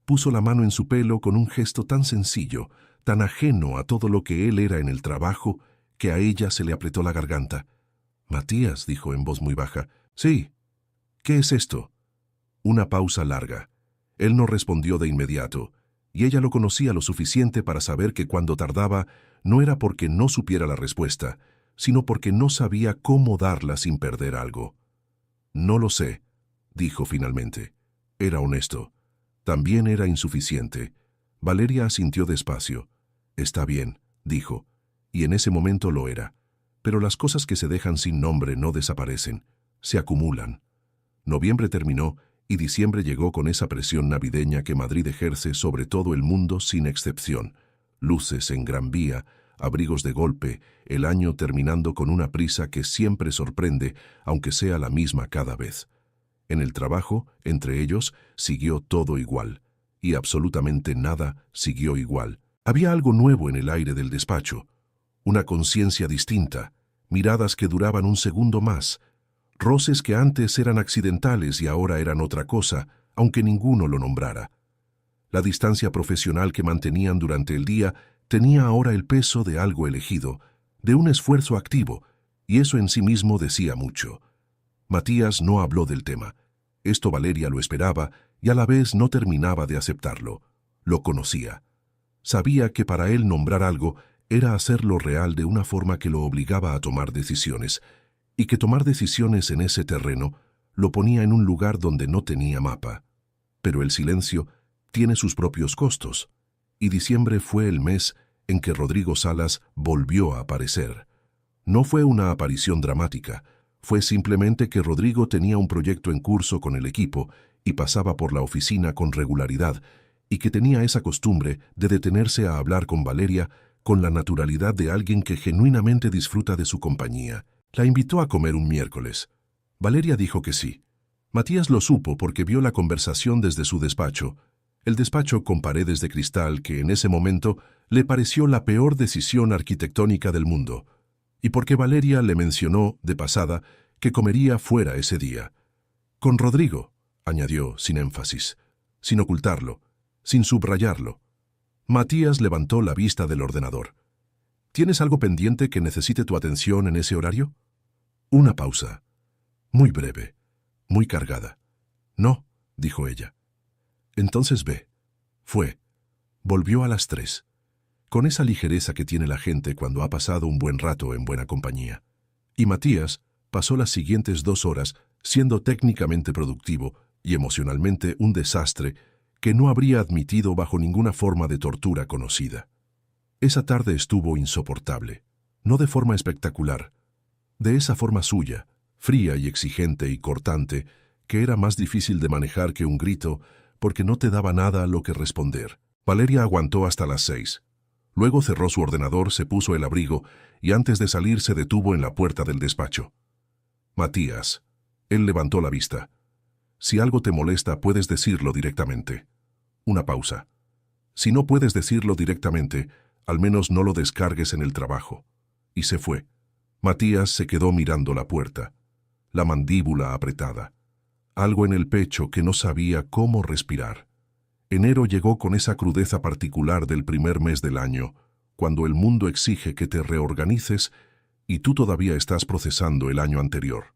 Puso la mano en su pelo con un gesto tan sencillo, tan ajeno a todo lo que él era en el trabajo, que a ella se le apretó la garganta. «Matías», dijo en voz muy baja. «Sí». «¿Qué es esto?» Una pausa larga. Él no respondió de inmediato, y ella lo conocía lo suficiente para saber que cuando tardaba no era porque no supiera la respuesta, sino porque no sabía cómo darla sin perder algo. «No lo sé», dijo finalmente. Era honesto. También era insuficiente. Valeria asintió despacio. «Está bien», dijo, y en ese momento lo era. Pero las cosas que se dejan sin nombre no desaparecen, se acumulan. Noviembre terminó y diciembre llegó con esa presión navideña que Madrid ejerce sobre todo el mundo sin excepción. Luces en Gran Vía, abrigos de golpe, el año terminando con una prisa que siempre sorprende, aunque sea la misma cada vez. En el trabajo, entre ellos, siguió todo igual, y absolutamente nada siguió igual. Había algo nuevo en el aire del despacho, una conciencia distinta, miradas que duraban un segundo más, roces que antes eran accidentales y ahora eran otra cosa, aunque ninguno lo nombrara. La distancia profesional que mantenían durante el día tenía ahora el peso de algo elegido, de un esfuerzo activo, y eso en sí mismo decía mucho. Matías no habló del tema. Esto Valeria lo esperaba y a la vez no terminaba de aceptarlo. Lo conocía. Sabía que para él nombrar algo era hacerlo real de una forma que lo obligaba a tomar decisiones, y que tomar decisiones en ese terreno lo ponía en un lugar donde no tenía mapa. Pero el silencio tiene sus propios costos, y diciembre fue el mes en que Rodrigo Salas volvió a aparecer. No fue una aparición dramática, fue simplemente que Rodrigo tenía un proyecto en curso con el equipo y pasaba por la oficina con regularidad, y que tenía esa costumbre de detenerse a hablar con Valeria con la naturalidad de alguien que genuinamente disfruta de su compañía. La invitó a comer un miércoles. Valeria dijo que sí. Matías lo supo porque vio la conversación desde su despacho, el despacho con paredes de cristal que en ese momento le pareció la peor decisión arquitectónica del mundo, y porque Valeria le mencionó, de pasada, que comería fuera ese día. Con Rodrigo, añadió sin énfasis, sin ocultarlo, sin subrayarlo. Matías levantó la vista del ordenador. ¿Tienes algo pendiente que necesite tu atención en ese horario? Una pausa. Muy breve, muy cargada. No, dijo ella. Entonces ve. Fue. Volvió a las 3. Con esa ligereza que tiene la gente cuando ha pasado un buen rato en buena compañía. Y Matías pasó las siguientes 2 horas siendo técnicamente productivo y emocionalmente un desastre que no habría admitido bajo ninguna forma de tortura conocida. Esa tarde estuvo insoportable, no de forma espectacular, de esa forma suya, fría y exigente y cortante, que era más difícil de manejar que un grito, porque no te daba nada a lo que responder. Valeria aguantó hasta las 6. Luego cerró su ordenador, se puso el abrigo y antes de salir se detuvo en la puerta del despacho. Matías. Él levantó la vista. Si algo te molesta, puedes decirlo directamente. Una pausa. Si no puedes decirlo directamente, al menos no lo descargues en el trabajo. Y se fue. Matías se quedó mirando la puerta, la mandíbula apretada, algo en el pecho que no sabía cómo respirar. Enero llegó con esa crudeza particular del primer mes del año, cuando el mundo exige que te reorganices y tú todavía estás procesando el año anterior.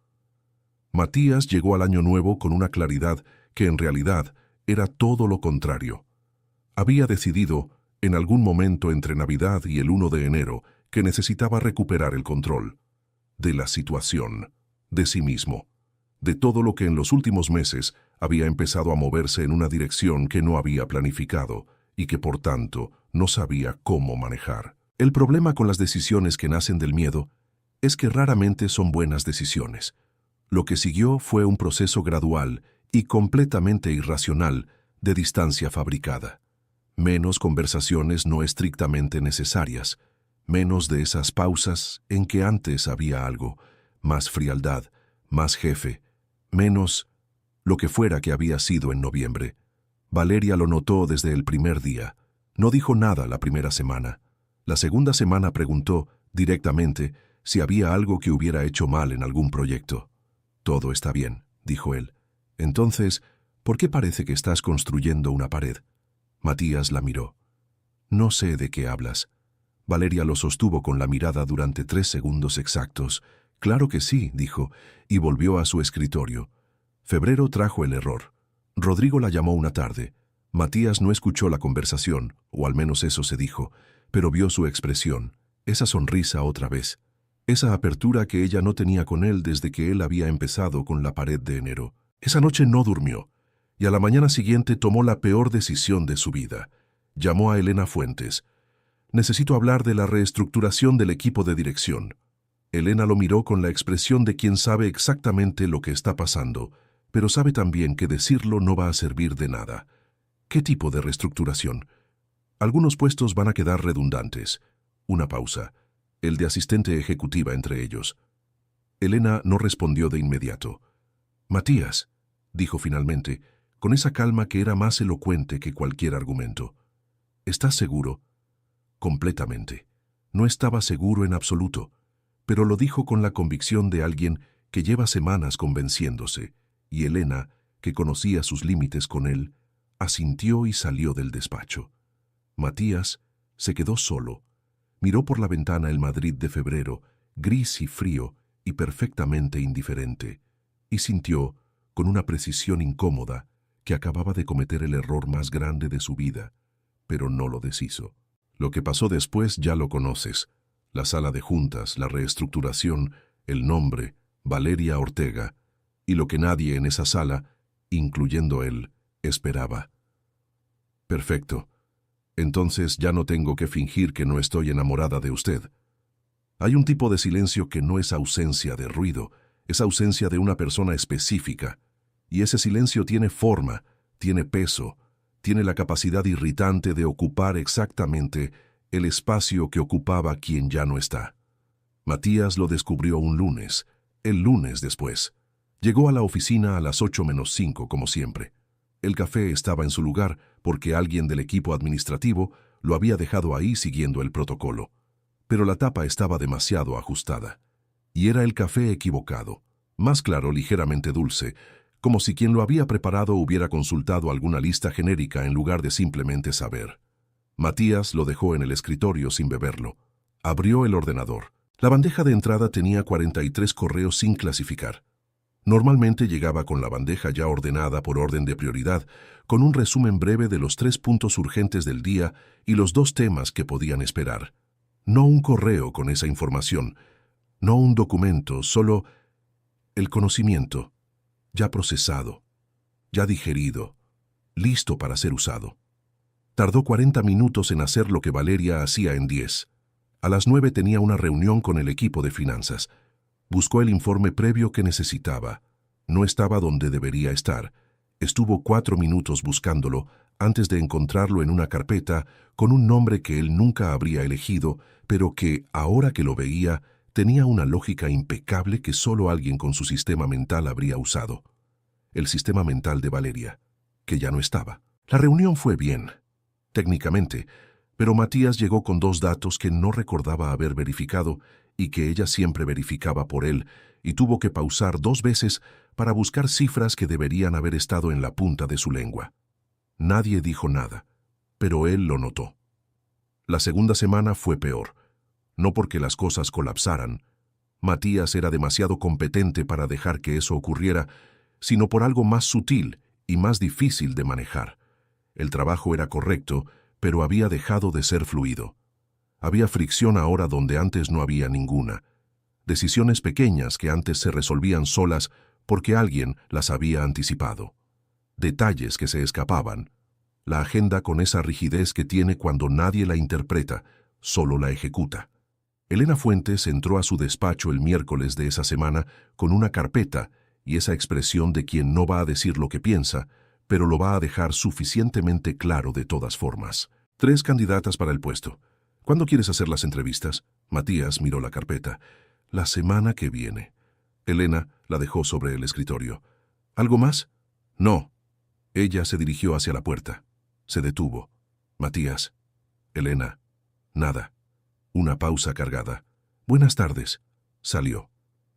Matías llegó al año nuevo con una claridad que en realidad era todo lo contrario. Había decidido, en algún momento entre Navidad y el 1 de enero, que necesitaba recuperar el control de la situación, de sí mismo, de todo lo que en los últimos meses había empezado a moverse en una dirección que no había planificado y que por tanto no sabía cómo manejar. El problema con las decisiones que nacen del miedo es que raramente son buenas decisiones. Lo que siguió fue un proceso gradual y completamente irracional de distancia fabricada. Menos conversaciones no estrictamente necesarias, menos de esas pausas en que antes había algo, más frialdad, más jefe, menos lo que fuera que había sido en noviembre. Valeria lo notó desde el primer día. No dijo nada la primera semana. La segunda semana preguntó, directamente, si había algo que hubiera hecho mal en algún proyecto. «Todo está bien», dijo él. «Entonces, ¿por qué parece que estás construyendo una pared?» Matías la miró. «No sé de qué hablas». Valeria lo sostuvo con la mirada durante 3 segundos exactos. «Claro que sí», dijo, y volvió a su escritorio. Febrero trajo el error. Rodrigo la llamó una tarde. Matías no escuchó la conversación, o al menos eso se dijo, pero vio su expresión, esa sonrisa otra vez, esa apertura que ella no tenía con él desde que él había empezado con la pared de enero. Esa noche no durmió, y a la mañana siguiente tomó la peor decisión de su vida. Llamó a Elena Fuentes. «Necesito hablar de la reestructuración del equipo de dirección». Elena lo miró con la expresión de quien sabe exactamente lo que está pasando, pero sabe también que decirlo no va a servir de nada. ¿Qué tipo de reestructuración? Algunos puestos van a quedar redundantes. Una pausa. El de asistente ejecutiva entre ellos. Elena no respondió de inmediato. «Matías», dijo finalmente, con esa calma que era más elocuente que cualquier argumento. «¿Estás seguro?» Completamente. No estaba seguro en absoluto, pero lo dijo con la convicción de alguien que lleva semanas convenciéndose, y Elena, que conocía sus límites con él, asintió y salió del despacho. Matías se quedó solo. Miró por la ventana el Madrid de febrero, gris y frío y perfectamente indiferente, y sintió, con una precisión incómoda, que acababa de cometer el error más grande de su vida, pero no lo deshizo. Lo que pasó después ya lo conoces. La sala de juntas, la reestructuración, el nombre, Valeria Ortega, y lo que nadie en esa sala, incluyendo él, esperaba. Perfecto. Entonces ya no tengo que fingir que no estoy enamorada de usted. Hay un tipo de silencio que no es ausencia de ruido, es ausencia de una persona específica, y ese silencio tiene forma, tiene peso, tiene la capacidad irritante de ocupar exactamente el espacio que ocupaba quien ya no está. Matías lo descubrió un lunes, el lunes después. Llegó a la oficina a las 8:05 como siempre. El café estaba en su lugar porque alguien del equipo administrativo lo había dejado ahí siguiendo el protocolo. Pero la tapa estaba demasiado ajustada. Y era el café equivocado, más claro, ligeramente dulce, como si quien lo había preparado hubiera consultado alguna lista genérica en lugar de simplemente saber. Matías lo dejó en el escritorio sin beberlo. Abrió el ordenador. La bandeja de entrada tenía 43 correos sin clasificar. Normalmente llegaba con la bandeja ya ordenada por orden de prioridad, con un resumen breve de los 3 puntos urgentes del día y los 2 temas que podían esperar. No un correo con esa información, no un documento, solo el conocimiento, ya procesado, ya digerido, listo para ser usado. Tardó 40 minutos en hacer lo que Valeria hacía en 10. A las 9 tenía una reunión con el equipo de finanzas. Buscó el informe previo que necesitaba. No estaba donde debería estar. Estuvo 4 minutos buscándolo antes de encontrarlo en una carpeta con un nombre que él nunca habría elegido, pero que, ahora que lo veía, tenía una lógica impecable que solo alguien con su sistema mental habría usado. El sistema mental de Valeria, que ya no estaba. La reunión fue bien, técnicamente, pero Matías llegó con 2 datos que no recordaba haber verificado y que ella siempre verificaba por él, y tuvo que pausar 2 veces para buscar cifras que deberían haber estado en la punta de su lengua. Nadie dijo nada, pero él lo notó. La segunda semana fue peor, no porque las cosas colapsaran. Matías era demasiado competente para dejar que eso ocurriera, sino por algo más sutil y más difícil de manejar. El trabajo era correcto, pero había dejado de ser fluido. Había fricción ahora donde antes no había ninguna. Decisiones pequeñas que antes se resolvían solas porque alguien las había anticipado. Detalles que se escapaban. La agenda con esa rigidez que tiene cuando nadie la interpreta, solo la ejecuta. Elena Fuentes entró a su despacho el miércoles de esa semana con una carpeta y esa expresión de quien no va a decir lo que piensa, pero lo va a dejar suficientemente claro de todas formas. 3 candidatas para el puesto. ¿Cuándo quieres hacer las entrevistas? Matías miró la carpeta. La semana que viene. Elena la dejó sobre el escritorio. ¿Algo más? No. Ella se dirigió hacia la puerta. Se detuvo. Matías. Elena. Nada. Una pausa cargada. Buenas tardes. Salió.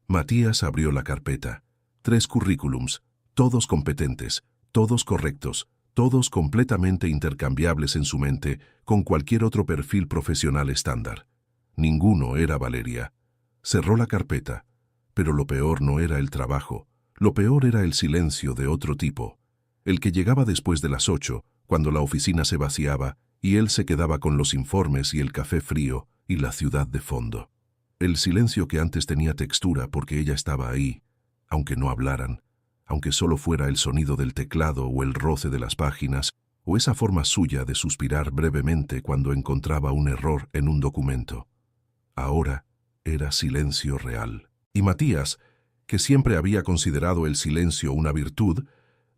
Matías abrió la carpeta. 3 currículums, todos competentes, todos correctos, todos completamente intercambiables en su mente con cualquier otro perfil profesional estándar. Ninguno era Valeria. Cerró la carpeta, pero lo peor no era el trabajo, lo peor era el silencio de otro tipo, el que llegaba después de las 8, cuando la oficina se vaciaba y él se quedaba con los informes y el café frío y la ciudad de fondo. El silencio que antes tenía textura porque ella estaba ahí, aunque no hablaran, aunque solo fuera el sonido del teclado o el roce de las páginas, o esa forma suya de suspirar brevemente cuando encontraba un error en un documento. Ahora era silencio real. Y Matías, que siempre había considerado el silencio una virtud,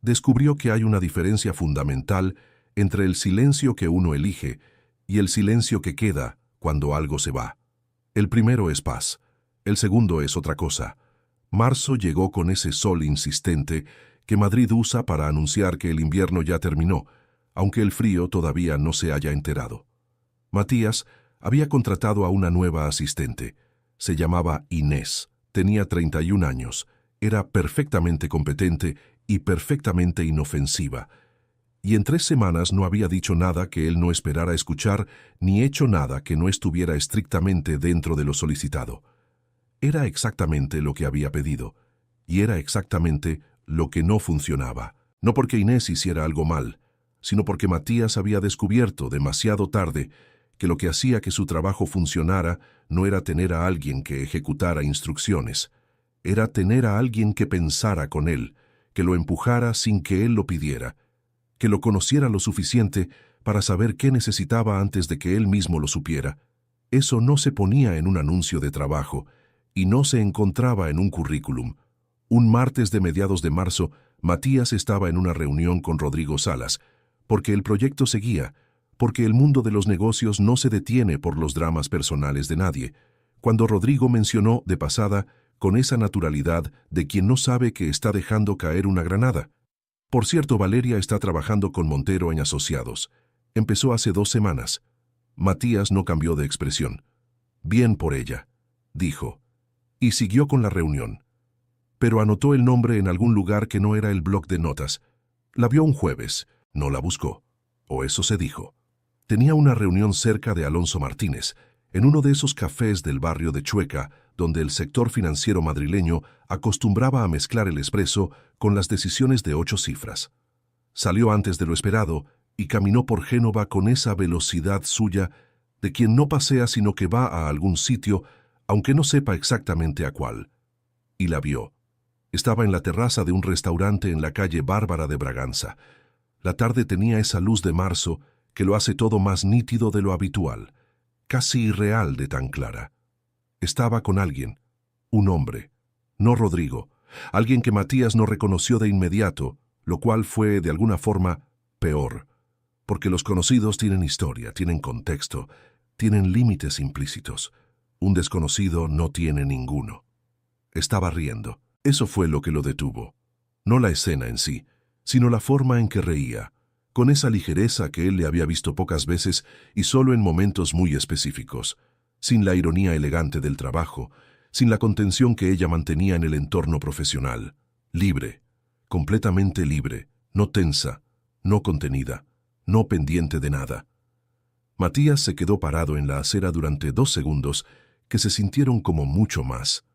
descubrió que hay una diferencia fundamental entre el silencio que uno elige y el silencio que queda cuando algo se va. El primero es paz, el segundo es otra cosa. Marzo llegó con ese sol insistente que Madrid usa para anunciar que el invierno ya terminó, aunque el frío todavía no se haya enterado. Matías había contratado a una nueva asistente. Se llamaba Inés, tenía 31 años, era perfectamente competente y perfectamente inofensiva, y en 3 semanas no había dicho nada que él no esperara escuchar ni hecho nada que no estuviera estrictamente dentro de lo solicitado. Era exactamente lo que había pedido, y era exactamente lo que no funcionaba, no porque Inés hiciera algo mal, sino porque Matías había descubierto demasiado tarde que lo que hacía que su trabajo funcionara no era tener a alguien que ejecutara instrucciones, era tener a alguien que pensara con él, que lo empujara sin que él lo pidiera, que lo conociera lo suficiente para saber qué necesitaba antes de que él mismo lo supiera. Eso no se ponía en un anuncio de trabajo y no se encontraba en un currículum. Un martes de mediados de marzo, Matías estaba en una reunión con Rodrigo Salas, porque el proyecto seguía, porque el mundo de los negocios no se detiene por los dramas personales de nadie, cuando Rodrigo mencionó de pasada, con esa naturalidad de quien no sabe que está dejando caer una granada. Por cierto, Valeria está trabajando con Montero en Asociados. Empezó hace 2 semanas. Matías no cambió de expresión. Bien por ella, dijo, y siguió con la reunión. Pero anotó el nombre en algún lugar que no era el bloc de notas. La vio un jueves, no la buscó, o eso se dijo. Tenía una reunión cerca de Alonso Martínez, en uno de esos cafés del barrio de Chueca, donde el sector financiero madrileño acostumbraba a mezclar el expreso con las decisiones de 8 cifras. Salió antes de lo esperado y caminó por Génova con esa velocidad suya de quien no pasea sino que va a algún sitio, aunque no sepa exactamente a cuál. Y la vio. Estaba en la terraza de un restaurante en la calle Bárbara de Braganza. La tarde tenía esa luz de marzo que lo hace todo más nítido de lo habitual, casi irreal de tan clara. Estaba con alguien, un hombre, no Rodrigo, alguien que Matías no reconoció de inmediato, lo cual fue, de alguna forma, peor, porque los conocidos tienen historia, tienen contexto, tienen límites implícitos. Un desconocido no tiene ninguno. Estaba riendo. Eso fue lo que lo detuvo. No la escena en sí, sino la forma en que reía, con esa ligereza que él le había visto pocas veces y solo en momentos muy específicos, sin la ironía elegante del trabajo, sin la contención que ella mantenía en el entorno profesional. Libre, completamente libre, no tensa, no contenida, no pendiente de nada. Matías se quedó parado en la acera durante 2 segundos que se sintieron como mucho más.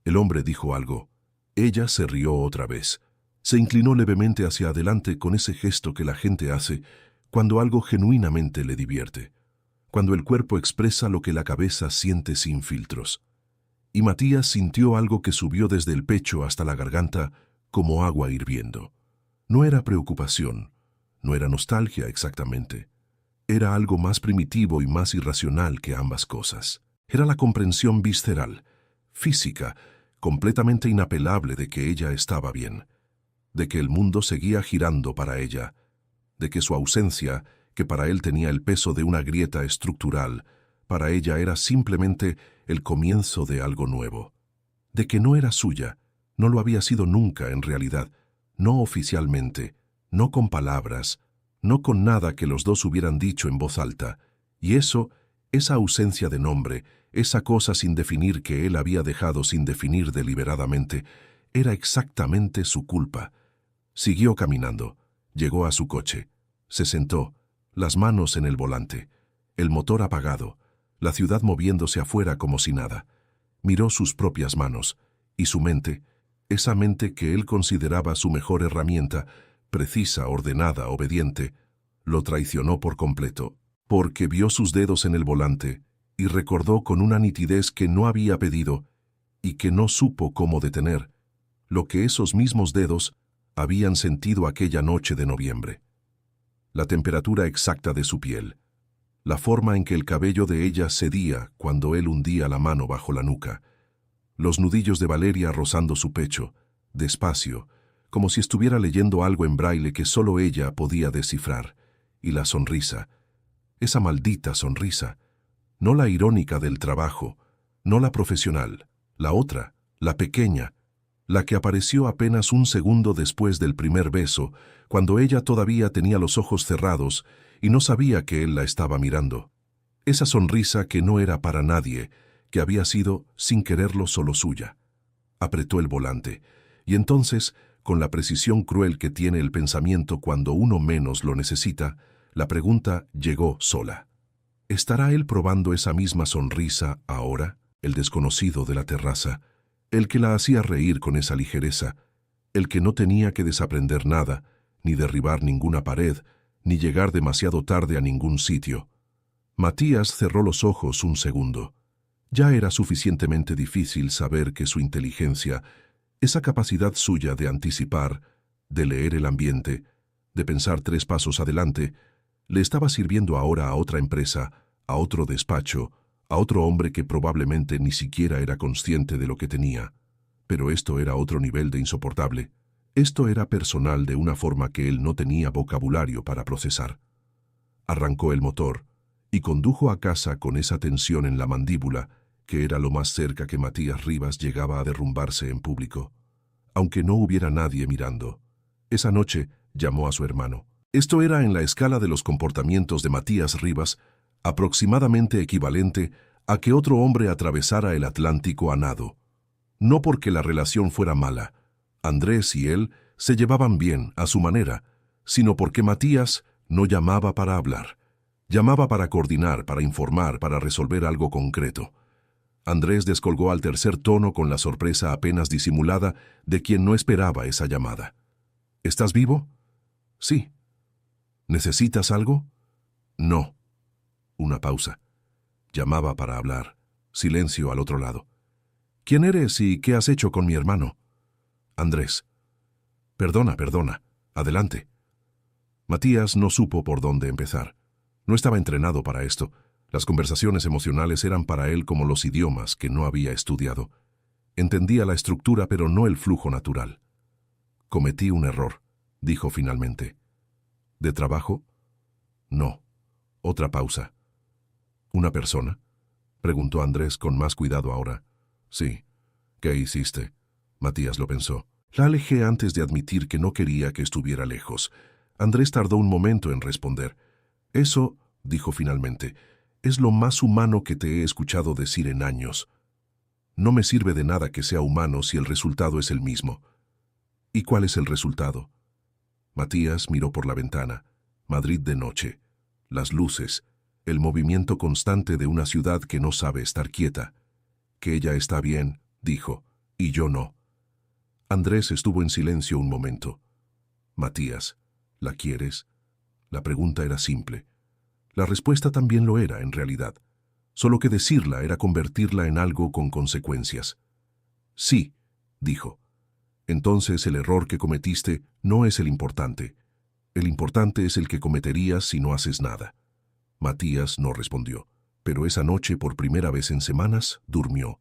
El hombre dijo algo. Ella se rió otra vez. Se inclinó levemente hacia adelante con ese gesto que la gente hace cuando algo genuinamente le divierte, cuando el cuerpo expresa lo que la cabeza siente sin filtros. Y Matías sintió algo que subió desde el pecho hasta la garganta como agua hirviendo. No era preocupación, no era nostalgia exactamente. Era algo más primitivo y más irracional que ambas cosas. Era la comprensión visceral, física, completamente inapelable de que ella estaba bien, de que el mundo seguía girando para ella, de que su ausencia, que para él tenía el peso de una grieta estructural, para ella era simplemente el comienzo de algo nuevo, de que no era suya, no lo había sido nunca en realidad, no oficialmente, no con palabras, no con nada que los dos hubieran dicho en voz alta, y eso, esa ausencia de nombre, esa cosa sin definir que él había dejado sin definir deliberadamente, era exactamente su culpa. Siguió caminando, llegó a su coche, se sentó, las manos en el volante, el motor apagado, la ciudad moviéndose afuera como si nada. Miró sus propias manos, y su mente, esa mente que él consideraba su mejor herramienta, precisa, ordenada, obediente, lo traicionó por completo, porque vio sus dedos en el volante y recordó con una nitidez que no había pedido y que no supo cómo detener, lo que esos mismos dedos habían sentido aquella noche de noviembre. La temperatura exacta de su piel, la forma en que el cabello de ella cedía cuando él hundía la mano bajo la nuca, los nudillos de Valeria rozando su pecho, despacio, como si estuviera leyendo algo en braille que solo ella podía descifrar, y la sonrisa, esa maldita sonrisa, no la irónica del trabajo, no la profesional, la otra, la pequeña, la que apareció apenas 1 segundo después del primer beso, cuando ella todavía tenía los ojos cerrados y no sabía que él la estaba mirando. Esa sonrisa que no era para nadie, que había sido, sin quererlo, solo suya. Apretó el volante, y entonces, con la precisión cruel que tiene el pensamiento cuando uno menos lo necesita, la pregunta llegó sola. ¿Estará él probando esa misma sonrisa ahora, el desconocido de la terraza, el que la hacía reír con esa ligereza, el que no tenía que desaprender nada, ni derribar ninguna pared, ni llegar demasiado tarde a ningún sitio? Matías cerró los ojos 1 segundo. Ya era suficientemente difícil saber que su inteligencia, esa capacidad suya de anticipar, de leer el ambiente, de pensar 3 pasos adelante, le estaba sirviendo ahora a otra empresa, a otro despacho, a otro hombre que probablemente ni siquiera era consciente de lo que tenía. Pero esto era otro nivel de insoportable. Esto era personal de una forma que él no tenía vocabulario para procesar. Arrancó el motor y condujo a casa con esa tensión en la mandíbula, que era lo más cerca que Matías Rivas llegaba a derrumbarse en público. Aunque no hubiera nadie mirando. Esa noche llamó a su hermano. Esto era en la escala de los comportamientos de Matías Rivas aproximadamente equivalente a que otro hombre atravesara el Atlántico a nado. No porque la relación fuera mala, Andrés y él se llevaban bien a su manera, sino porque Matías no llamaba para hablar, llamaba para coordinar, para informar, para resolver algo concreto. Andrés descolgó al tercer tono con la sorpresa apenas disimulada de quien no esperaba esa llamada. ¿Estás vivo? Sí. ¿Necesitas algo? No. Una pausa. Llamaba para hablar. Silencio al otro lado. ¿Quién eres y qué has hecho con mi hermano? Andrés. Perdona. Adelante. Matías no supo por dónde empezar. No estaba entrenado para esto. Las conversaciones emocionales eran para él como los idiomas que no había estudiado. Entendía la estructura, pero no el flujo natural. Cometí un error, dijo finalmente. ¿De trabajo? No. Otra pausa. ¿Una persona? Preguntó Andrés con más cuidado ahora. Sí. ¿Qué hiciste? Matías lo pensó. La alejé antes de admitir que no quería que estuviera lejos. Andrés tardó un momento en responder. Eso, dijo finalmente, es lo más humano que te he escuchado decir en años. No me sirve de nada que sea humano si el resultado es el mismo. ¿Y cuál es el resultado? Matías miró por la ventana. Madrid de noche. Las luces. El movimiento constante de una ciudad que no sabe estar quieta. Que ella está bien, dijo, y yo no. Andrés estuvo en silencio un momento. Matías, ¿la quieres? La pregunta era simple. La respuesta también lo era, en realidad. Solo que decirla era convertirla en algo con consecuencias. Sí, dijo. Entonces el error que cometiste no es el importante. El importante es el que cometerías si no haces nada. Matías no respondió, pero esa noche, por primera vez en semanas, durmió.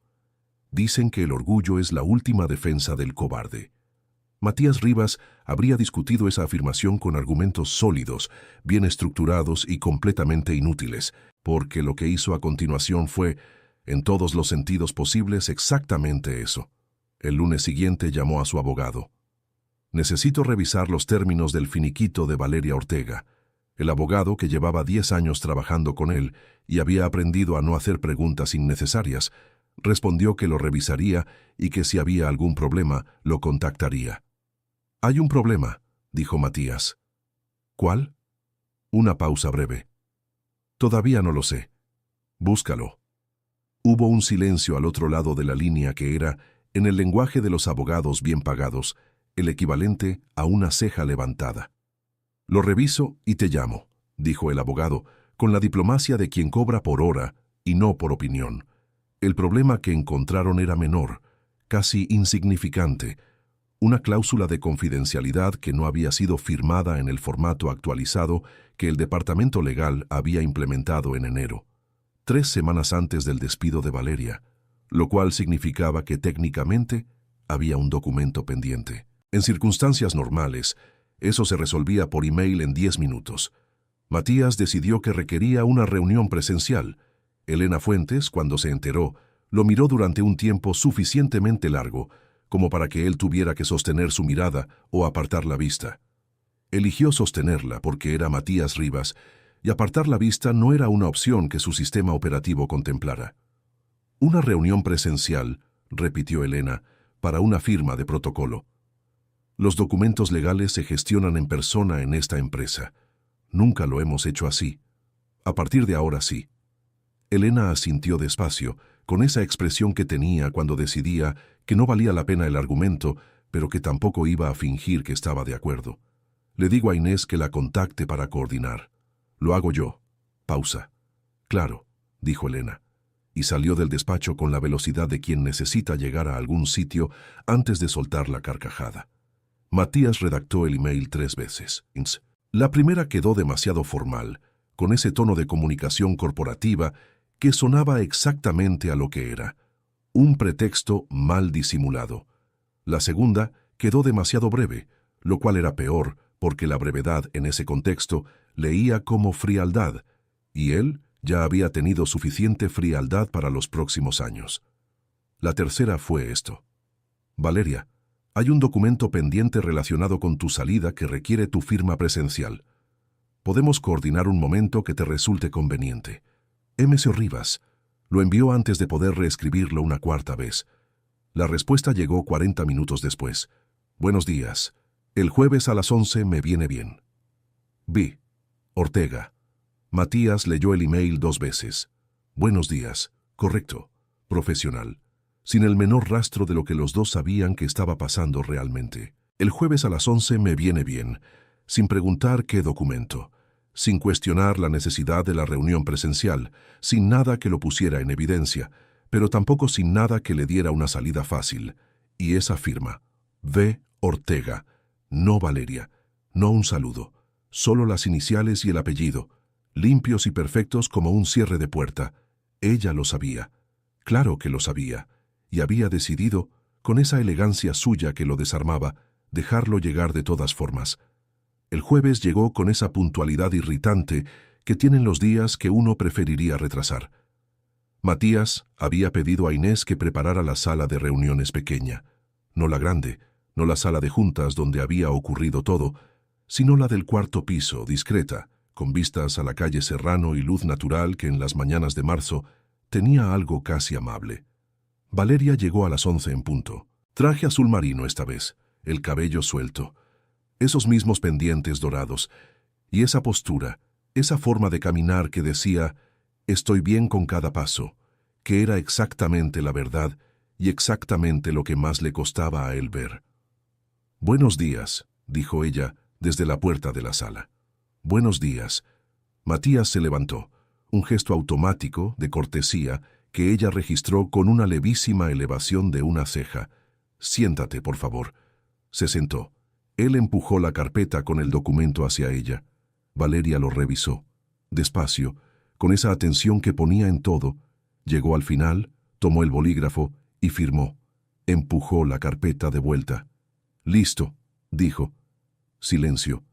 Dicen que el orgullo es la última defensa del cobarde. Matías Rivas habría discutido esa afirmación con argumentos sólidos, bien estructurados y completamente inútiles, porque lo que hizo a continuación fue, en todos los sentidos posibles, exactamente eso. El lunes siguiente llamó a su abogado. Necesito revisar los términos del finiquito de Valeria Ortega. El abogado, que llevaba 10 años trabajando con él y había aprendido a no hacer preguntas innecesarias, respondió que lo revisaría y que si había algún problema, lo contactaría. «Hay un problema», dijo Matías. «¿Cuál?» Una pausa breve. «Todavía no lo sé. Búscalo». Hubo un silencio al otro lado de la línea que era, en el lenguaje de los abogados bien pagados, el equivalente a una ceja levantada. «Lo reviso y te llamo», dijo el abogado, con la diplomacia de quien cobra por hora y no por opinión. El problema que encontraron era menor, casi insignificante, una cláusula de confidencialidad que no había sido firmada en el formato actualizado que el Departamento Legal había implementado en enero, 3 semanas antes del despido de Valeria, lo cual significaba que técnicamente había un documento pendiente. En circunstancias normales, eso se resolvía por email en 10 minutos. Matías decidió que requería una reunión presencial. Elena Fuentes, cuando se enteró, lo miró durante un tiempo suficientemente largo como para que él tuviera que sostener su mirada o apartar la vista. Eligió sostenerla porque era Matías Rivas, y apartar la vista no era una opción que su sistema operativo contemplara. «Una reunión presencial», repitió Elena, «para una firma de protocolo. Los documentos legales se gestionan en persona en esta empresa. Nunca lo hemos hecho así. A partir de ahora sí». Elena asintió despacio, con esa expresión que tenía cuando decidía que no valía la pena el argumento, pero que tampoco iba a fingir que estaba de acuerdo. «Le digo a Inés que la contacte para coordinar. Lo hago yo». Pausa. «Claro», dijo Elena, y salió del despacho con la velocidad de quien necesita llegar a algún sitio antes de soltar la carcajada. Matías redactó el email 3 veces. La primera quedó demasiado formal, con ese tono de comunicación corporativa que sonaba exactamente a lo que era, un pretexto mal disimulado. La segunda quedó demasiado breve, lo cual era peor, porque la brevedad en ese contexto leía como frialdad, y él ya había tenido suficiente frialdad para los próximos años. La tercera fue esto. «Valeria, hay un documento pendiente relacionado con tu salida que requiere tu firma presencial. Podemos coordinar un momento que te resulte conveniente. M.C. Rivas». Lo envió antes de poder reescribirlo una cuarta vez. La respuesta llegó 40 minutos después. «Buenos días. El jueves a las 11 me viene bien». B. Ortega. Matías leyó el email 2 veces. «Buenos días. Correcto. Profesional». Sin el menor rastro de lo que los dos sabían que estaba pasando realmente. «El jueves a las 11 me viene bien», sin preguntar qué documento, sin cuestionar la necesidad de la reunión presencial, sin nada que lo pusiera en evidencia, pero tampoco sin nada que le diera una salida fácil. Y esa firma, V. Ortega, no Valeria, no un saludo. solo las iniciales y el apellido, limpios y perfectos como un cierre de puerta. Ella lo sabía, claro que lo sabía, y había decidido, con esa elegancia suya que lo desarmaba, dejarlo llegar de todas formas. El jueves llegó con esa puntualidad irritante que tienen los días que uno preferiría retrasar. Matías había pedido a Inés que preparara la sala de reuniones pequeña, no la grande, no la sala de juntas donde había ocurrido todo, sino la del cuarto piso, discreta, con vistas a la calle Serrano y luz natural que en las mañanas de marzo tenía algo casi amable. Valeria llegó a las 11 en punto. Traje azul marino esta vez, el cabello suelto, esos mismos pendientes dorados, y esa postura, esa forma de caminar que decía, estoy bien con cada paso, que era exactamente la verdad y exactamente lo que más le costaba a él ver. «Buenos días», dijo ella desde la puerta de la sala. «Buenos días». Matías se levantó, un gesto automático, de cortesía, que ella registró con una levísima elevación de una ceja. «Siéntate, por favor». Se sentó. Él empujó la carpeta con el documento hacia ella. Valeria lo revisó. Despacio, con esa atención que ponía en todo, llegó al final, tomó el bolígrafo y firmó. Empujó la carpeta de vuelta. «Listo», dijo. Silencio.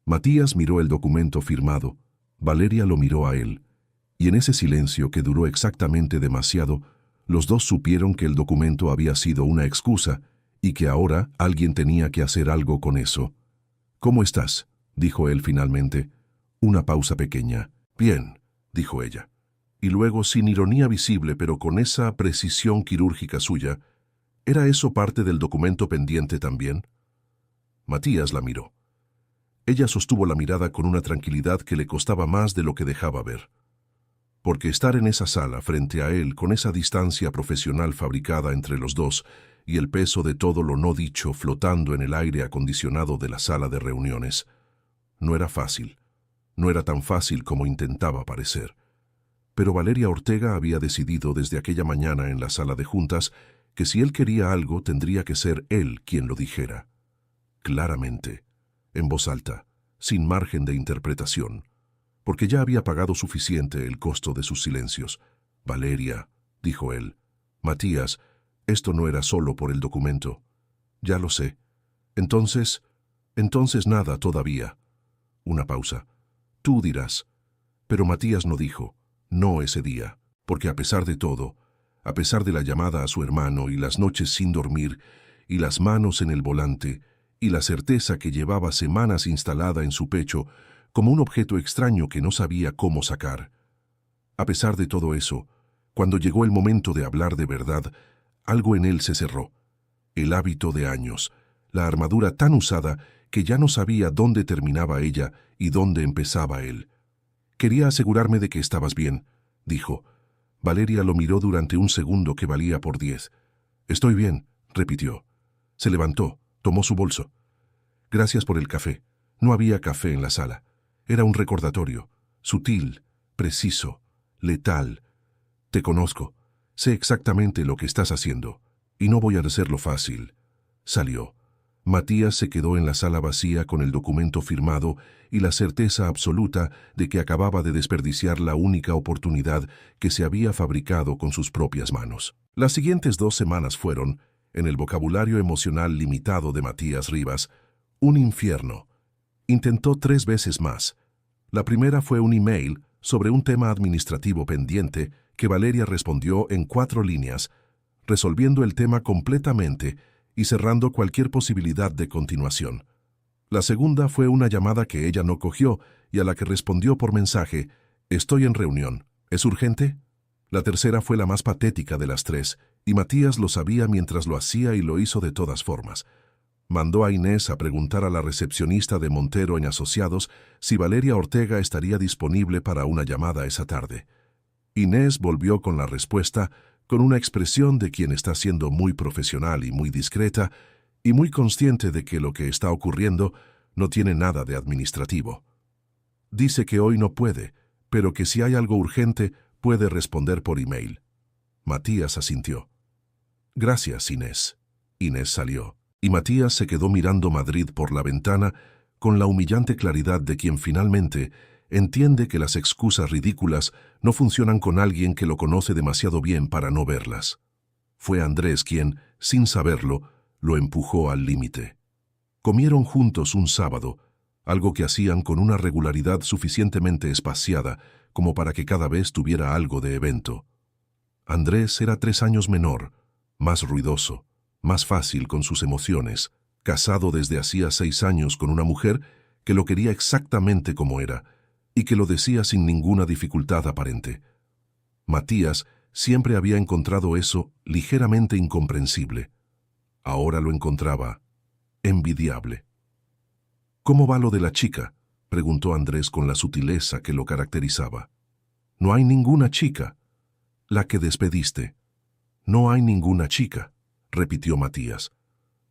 Matías miró el documento firmado. Valeria lo miró a él. Y en ese silencio que duró exactamente demasiado, los dos supieron que el documento había sido una excusa y que ahora alguien tenía que hacer algo con eso. «¿Cómo estás?», dijo él finalmente. Una pausa pequeña. «Bien», dijo ella. Y luego, sin ironía visible, pero con esa precisión quirúrgica suya, ¿era eso parte del documento pendiente también? Matías la miró. Ella sostuvo la mirada con una tranquilidad que le costaba más de lo que dejaba ver. Porque estar en esa sala frente a él con esa distancia profesional fabricada entre los dos y el peso de todo lo no dicho flotando en el aire acondicionado de la sala de reuniones, no era fácil. No era tan fácil como intentaba parecer. Pero Valeria Ortega había decidido desde aquella mañana en la sala de juntas que si él quería algo tendría que ser él quien lo dijera. Claramente, en voz alta, sin margen de interpretación, porque ya había pagado suficiente el costo de sus silencios. «Valeria», dijo él. «Matías, esto no era solo por el documento». «Ya lo sé». Entonces nada todavía». Una pausa. «Tú dirás». Pero Matías no dijo, no ese día, porque a pesar de todo, a pesar de la llamada a su hermano y las noches sin dormir, y las manos en el volante, y la certeza que llevaba semanas instalada en su pecho como un objeto extraño que no sabía cómo sacar. A pesar de todo eso, cuando llegó el momento de hablar de verdad, algo en él se cerró. El hábito de años, la armadura tan usada que ya no sabía dónde terminaba ella y dónde empezaba él. «Quería asegurarme de que estabas bien», dijo. Valeria lo miró durante un segundo que valía por 10. «Estoy bien», repitió. Se levantó, tomó su bolso. «Gracias por el café». No había café en la sala. Era un recordatorio, sutil, preciso, letal. «Te conozco. Sé exactamente lo que estás haciendo. Y no voy a hacerlo fácil». Salió. Matías se quedó en la sala vacía con el documento firmado y la certeza absoluta de que acababa de desperdiciar la única oportunidad que se había fabricado con sus propias manos. Las siguientes 2 semanas fueron, en el vocabulario emocional limitado de Matías Rivas, un infierno. Intentó 3 veces más. La primera fue un email sobre un tema administrativo pendiente que Valeria respondió en 4 líneas, resolviendo el tema completamente y cerrando cualquier posibilidad de continuación. La segunda fue una llamada que ella no cogió y a la que respondió por mensaje: «Estoy en reunión. ¿Es urgente?». La tercera fue la más patética de las 3, y Matías lo sabía mientras lo hacía y lo hizo de todas formas. Mandó a Inés a preguntar a la recepcionista de Montero en Asociados si Valeria Ortega estaría disponible para una llamada esa tarde. Inés volvió con la respuesta con una expresión de quien está siendo muy profesional y muy discreta y muy consciente de que lo que está ocurriendo no tiene nada de administrativo. Dice que hoy no puede, pero que si hay algo urgente puede responder por email. Matías asintió. «Gracias, Inés». Inés salió, y Matías se quedó mirando Madrid por la ventana con la humillante claridad de quien finalmente entiende que las excusas ridículas no funcionan con alguien que lo conoce demasiado bien para no verlas. Fue Andrés quien, sin saberlo, lo empujó al límite. Comieron juntos un sábado, algo que hacían con una regularidad suficientemente espaciada como para que cada vez tuviera algo de evento. Andrés era 3 años menor, más ruidoso, más fácil con sus emociones, casado desde hacía 6 años con una mujer que lo quería exactamente como era y que lo decía sin ninguna dificultad aparente. Matías siempre había encontrado eso ligeramente incomprensible. Ahora lo encontraba envidiable. «¿Cómo va lo de la chica?», preguntó Andrés con la sutileza que lo caracterizaba. «No hay ninguna chica. La que despediste». «No hay ninguna chica», repitió Matías.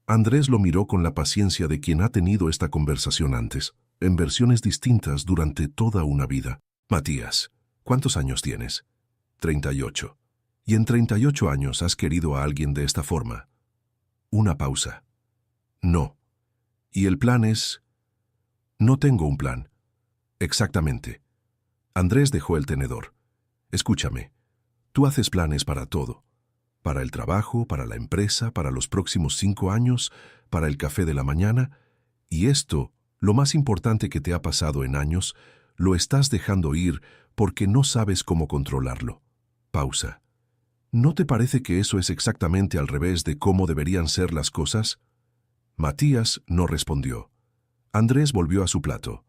Andrés lo miró con la paciencia de quien ha tenido esta conversación antes, en versiones distintas durante toda una vida. «Matías, ¿cuántos años tienes?» 38. «¿Y en 38 años has querido a alguien de esta forma?» Una pausa. «No. ¿Y el plan es...?» «No tengo un plan». «Exactamente». Andrés dejó el tenedor. «Escúchame, tú haces planes para todo. Para el trabajo, para la empresa, para los próximos 5 años, para el café de la mañana. Y esto, lo más importante que te ha pasado en años, lo estás dejando ir porque no sabes cómo controlarlo». Pausa. «¿No te parece que eso es exactamente al revés de cómo deberían ser las cosas?» Matías no respondió. Andrés volvió a su plato.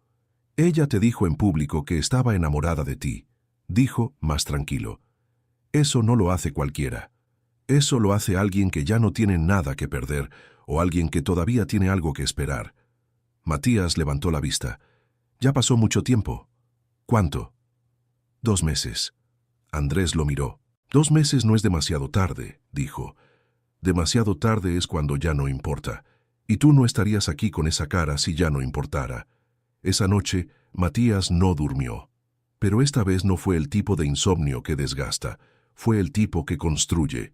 «Ella te dijo en público que estaba enamorada de ti», dijo más tranquilo. «Eso no lo hace cualquiera. Eso lo hace alguien que ya no tiene nada que perder o alguien que todavía tiene algo que esperar». Matías levantó la vista. «Ya pasó mucho tiempo». «¿Cuánto?» 2 meses. Andrés lo miró. 2 meses no es demasiado tarde», dijo. «Demasiado tarde es cuando ya no importa. Y tú no estarías aquí con esa cara si ya no importara». Esa noche, Matías no durmió. Pero esta vez no fue el tipo de insomnio que desgasta, fue el tipo que construye.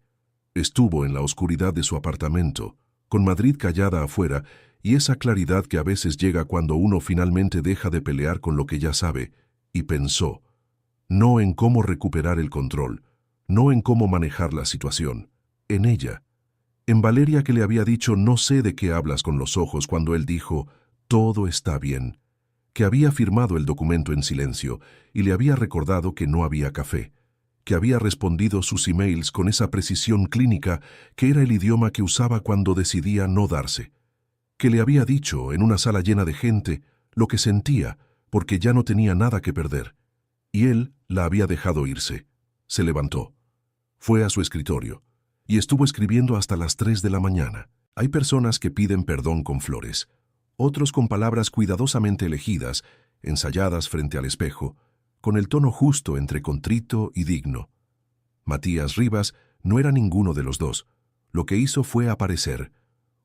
Estuvo en la oscuridad de su apartamento, con Madrid callada afuera y esa claridad que a veces llega cuando uno finalmente deja de pelear con lo que ya sabe, y pensó, no en cómo recuperar el control, no en cómo manejar la situación, en ella. En Valeria, que le había dicho «no sé de qué hablas con los ojos» cuando él dijo «todo está bien», que había firmado el documento en silencio y le había recordado que no había café, que había respondido sus emails con esa precisión clínica que era el idioma que usaba cuando decidía no darse, que le había dicho en una sala llena de gente lo que sentía porque ya no tenía nada que perder. Y él la había dejado irse. Se levantó. Fue a su escritorio y estuvo escribiendo hasta las 3 de la mañana. Hay personas que piden perdón con flores, otros con palabras cuidadosamente elegidas, ensayadas frente al espejo, con el tono justo entre contrito y digno. Matías Rivas no era ninguno de los dos. Lo que hizo fue aparecer,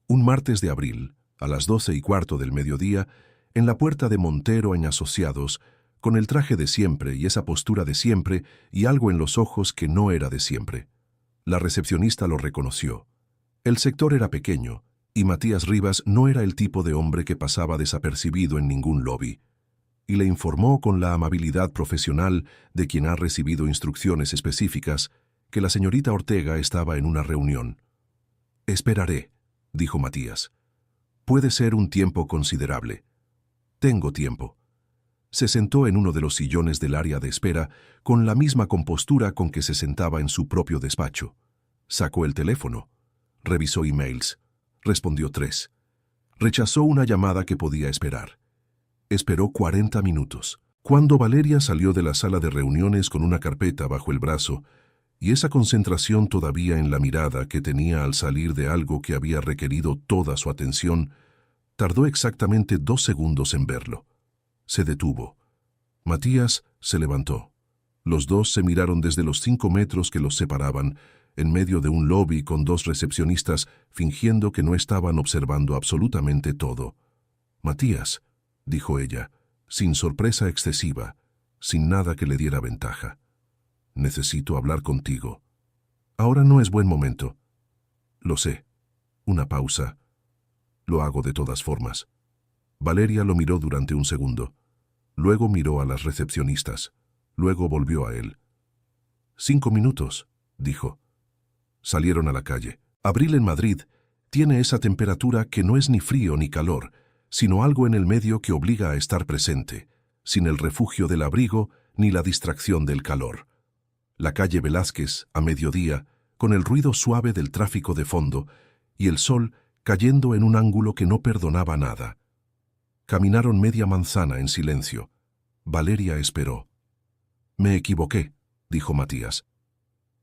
un martes de abril, a las 12:15 del mediodía, en la puerta de Montero en Asociados, con el traje de siempre y esa postura de siempre y algo en los ojos que no era de siempre. La recepcionista lo reconoció. El sector era pequeño, y Matías Rivas no era el tipo de hombre que pasaba desapercibido en ningún lobby. Y le informó con la amabilidad profesional de quien ha recibido instrucciones específicas que la señorita Ortega estaba en una reunión. «Esperaré», dijo Matías. «Puede ser un tiempo considerable». «Tengo tiempo». Se sentó en uno de los sillones del área de espera con la misma compostura con que se sentaba en su propio despacho. Sacó el teléfono. Revisó emails. Respondió 3. Rechazó una llamada que podía esperar. Esperó 40 minutos. Cuando Valeria salió de la sala de reuniones con una carpeta bajo el brazo y esa concentración todavía en la mirada que tenía al salir de algo que había requerido toda su atención, tardó exactamente 2 segundos en verlo. Se detuvo. Matías se levantó. Los dos se miraron desde los 5 metros que los separaban, en medio de un lobby con 2 recepcionistas fingiendo que no estaban observando absolutamente todo. «Matías», dijo ella, sin sorpresa excesiva, sin nada que le diera ventaja. «Necesito hablar contigo. Ahora no es buen momento». «Lo sé». Una pausa. «Lo hago de todas formas». Valeria lo miró durante un segundo. Luego miró a las recepcionistas. Luego volvió a él. 5 minutos, dijo. Salieron a la calle. Abril en Madrid tiene esa temperatura que no es ni frío ni calor, sino algo en el medio que obliga a estar presente, sin el refugio del abrigo ni la distracción del calor. La calle Velázquez, a mediodía, con el ruido suave del tráfico de fondo, y el sol cayendo en un ángulo que no perdonaba nada. Caminaron media manzana en silencio. Valeria esperó. «Me equivoqué», dijo Matías.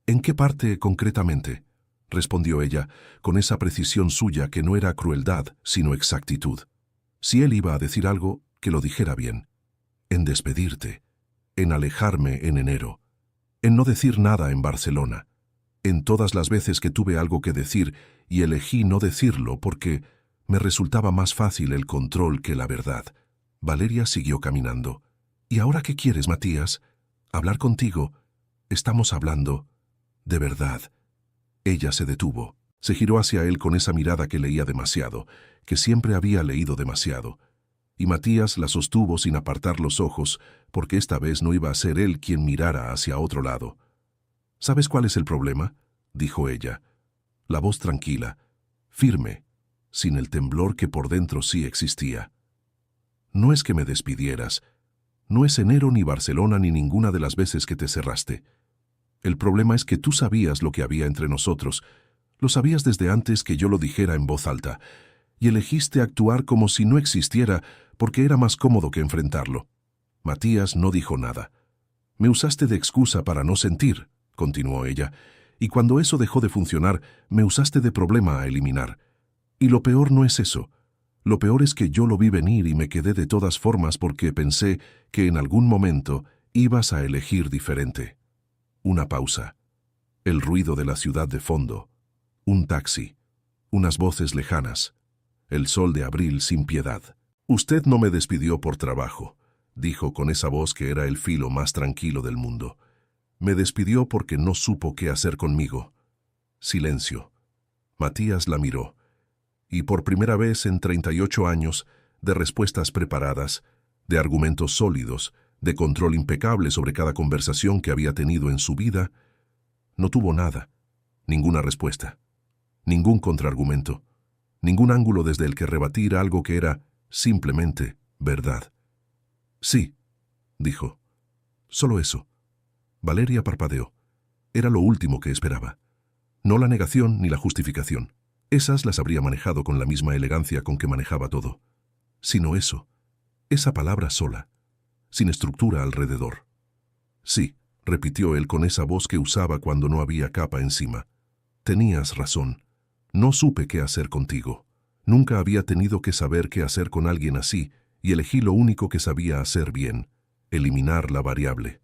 «¿En qué parte concretamente?», respondió ella, con esa precisión suya que no era crueldad, sino exactitud. Si él iba a decir algo, que lo dijera bien. «En despedirte, en alejarme en enero, en no decir nada en Barcelona, en todas las veces que tuve algo que decir y elegí no decirlo porque me resultaba más fácil el control que la verdad». Valeria siguió caminando. «¿Y ahora qué quieres, Matías? Hablar contigo. Estamos hablando de verdad». Ella se detuvo. Se giró hacia él con esa mirada que leía demasiado, que siempre había leído demasiado. Y Matías la sostuvo sin apartar los ojos, porque esta vez no iba a ser él quien mirara hacia otro lado. «¿Sabes cuál es el problema?», dijo ella. La voz tranquila, firme, sin el temblor que por dentro sí existía. «No es que me despidieras. No es enero ni Barcelona ni ninguna de las veces que te cerraste. El problema es que tú sabías lo que había entre nosotros, lo sabías desde antes que yo lo dijera en voz alta, y elegiste actuar como si no existiera porque era más cómodo que enfrentarlo». Matías no dijo nada. «Me usaste de excusa para no sentir», continuó ella, «y cuando eso dejó de funcionar, me usaste de problema a eliminar. Y lo peor no es eso. Lo peor es que yo lo vi venir y me quedé de todas formas porque pensé que en algún momento ibas a elegir diferente». Una pausa. El ruido de la ciudad de fondo. Un taxi. Unas voces lejanas. El sol de abril sin piedad. «Usted no me despidió por trabajo», dijo con esa voz que era el filo más tranquilo del mundo. «Me despidió porque no supo qué hacer conmigo». Silencio. Matías la miró. Y por primera vez en 38 años, de respuestas preparadas, de argumentos sólidos, de control impecable sobre cada conversación que había tenido en su vida, no tuvo nada, ninguna respuesta, ningún contraargumento, ningún ángulo desde el que rebatir algo que era simplemente verdad. «Sí», dijo. «Solo eso». Valeria parpadeó. Era lo último que esperaba. No la negación ni la justificación. Esas las habría manejado con la misma elegancia con que manejaba todo. Sino eso, esa palabra sola, sin estructura alrededor. «Sí», repitió él con esa voz que usaba cuando no había capa encima. «Tenías razón. No supe qué hacer contigo. Nunca había tenido que saber qué hacer con alguien así, y elegí lo único que sabía hacer bien, eliminar la variable».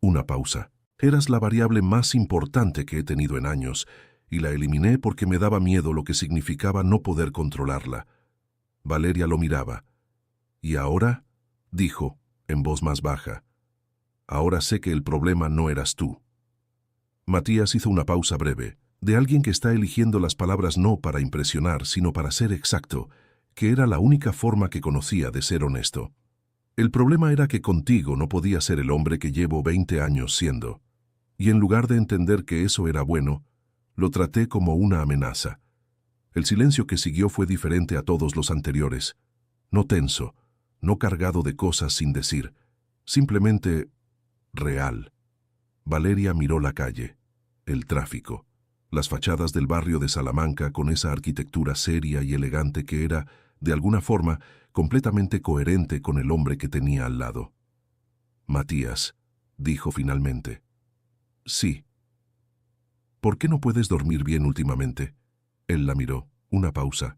Una pausa. «Eras la variable más importante que he tenido en años, y la eliminé porque me daba miedo lo que significaba no poder controlarla». Valeria lo miraba. «¿Y ahora?», dijo, en voz más baja. «Ahora sé que el problema no eras tú». Matías hizo una pausa breve, de alguien que está eligiendo las palabras no para impresionar, sino para ser exacto, que era la única forma que conocía de ser honesto. «El problema era que contigo no podía ser el hombre que llevo 20 años siendo. Y en lugar de entender que eso era bueno, lo traté como una amenaza. El silencio que siguió fue diferente a todos los anteriores. No tenso, no cargado de cosas sin decir, simplemente real». Valeria miró la calle, el tráfico, las fachadas del barrio de Salamanca con esa arquitectura seria y elegante que era, de alguna forma, completamente coherente con el hombre que tenía al lado. «Matías», dijo finalmente. «Sí». «¿Por qué no puedes dormir bien últimamente?». Él la miró. Una pausa.